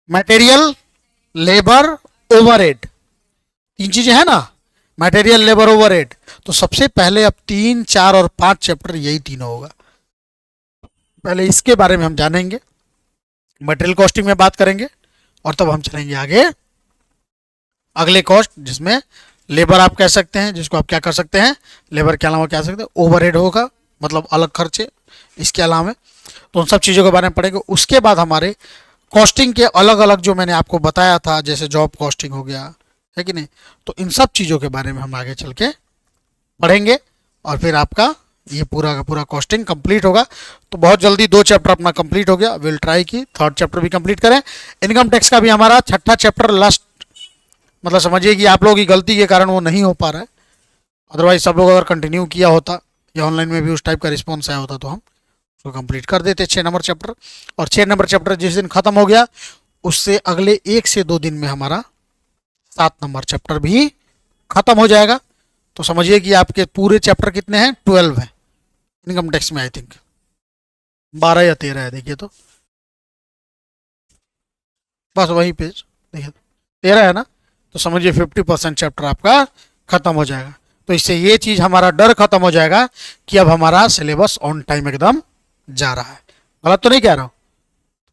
मटेरियल, लेबर, ओवरहेड, 3 चीजें है ना, मटेरियल, लेबर, ओवरहेड। तो सबसे पहले अब 3, 4 और 5 चैप्टर यही तीनों होगा। पहले इसके बारे में हम जानेंगे, मटेरियल कॉस्टिंग में बात करेंगे, और तब हम चलेंगे आगे अगले कॉस्ट, जिसमें लेबर आप कह सकते हैं, जिसको आप क्या कर सकते हैं? लेबर के अलावा क्या सकते हैं? ओवरहेड होगा, मतलब अलग खर्चे इसके अलावा, तो उन सब चीज़ों के बारे में पढ़ेंगे। उसके बाद हमारे कॉस्टिंग के अलग अलग जो मैंने आपको बताया था, जैसे जॉब कॉस्टिंग हो गया, है कि नहीं, तो इन सब चीज़ों के बारे में हम आगे चल के पढ़ेंगे, और फिर आपका ये पूरा का पूरा कॉस्टिंग कंप्लीट होगा। तो बहुत जल्दी 2 चैप्टर अपना कंप्लीट हो गया। विल ट्राई की 3rd चैप्टर भी कंप्लीट करें। इनकम टैक्स का भी हमारा 6ठा चैप्टर लास्ट, मतलब समझिए कि आप लोगों की गलती के कारण वो नहीं हो पा रहा है, अदरवाइज सब लोग अगर कंटिन्यू किया होता या ऑनलाइन में भी उस टाइप का रिस्पॉन्स आया होता तो हम उसको कंप्लीट कर देते 6 नंबर चैप्टर। और 6 नंबर चैप्टर जिस दिन खत्म हो गया, उससे अगले 1 से 2 दिन में हमारा 7 नंबर चैप्टर भी खत्म हो जाएगा। तो समझिए कि आपके पूरे चैप्टर कितने हैं? 12 है इनकम टैक्स में। आई थिंक 12 या 13 है, देखिए तो बस वही पेज, देखिए 13 है ना, तो समझिए 50% चैप्टर आपका खत्म हो जाएगा। तो इससे ये चीज हमारा डर खत्म हो जाएगा कि अब हमारा सिलेबस ऑन टाइम एकदम जा रहा है। गलत तो नहीं कह रहा हूं?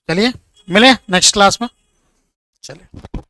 चलिए मिले नेक्स्ट क्लास में, चलिए।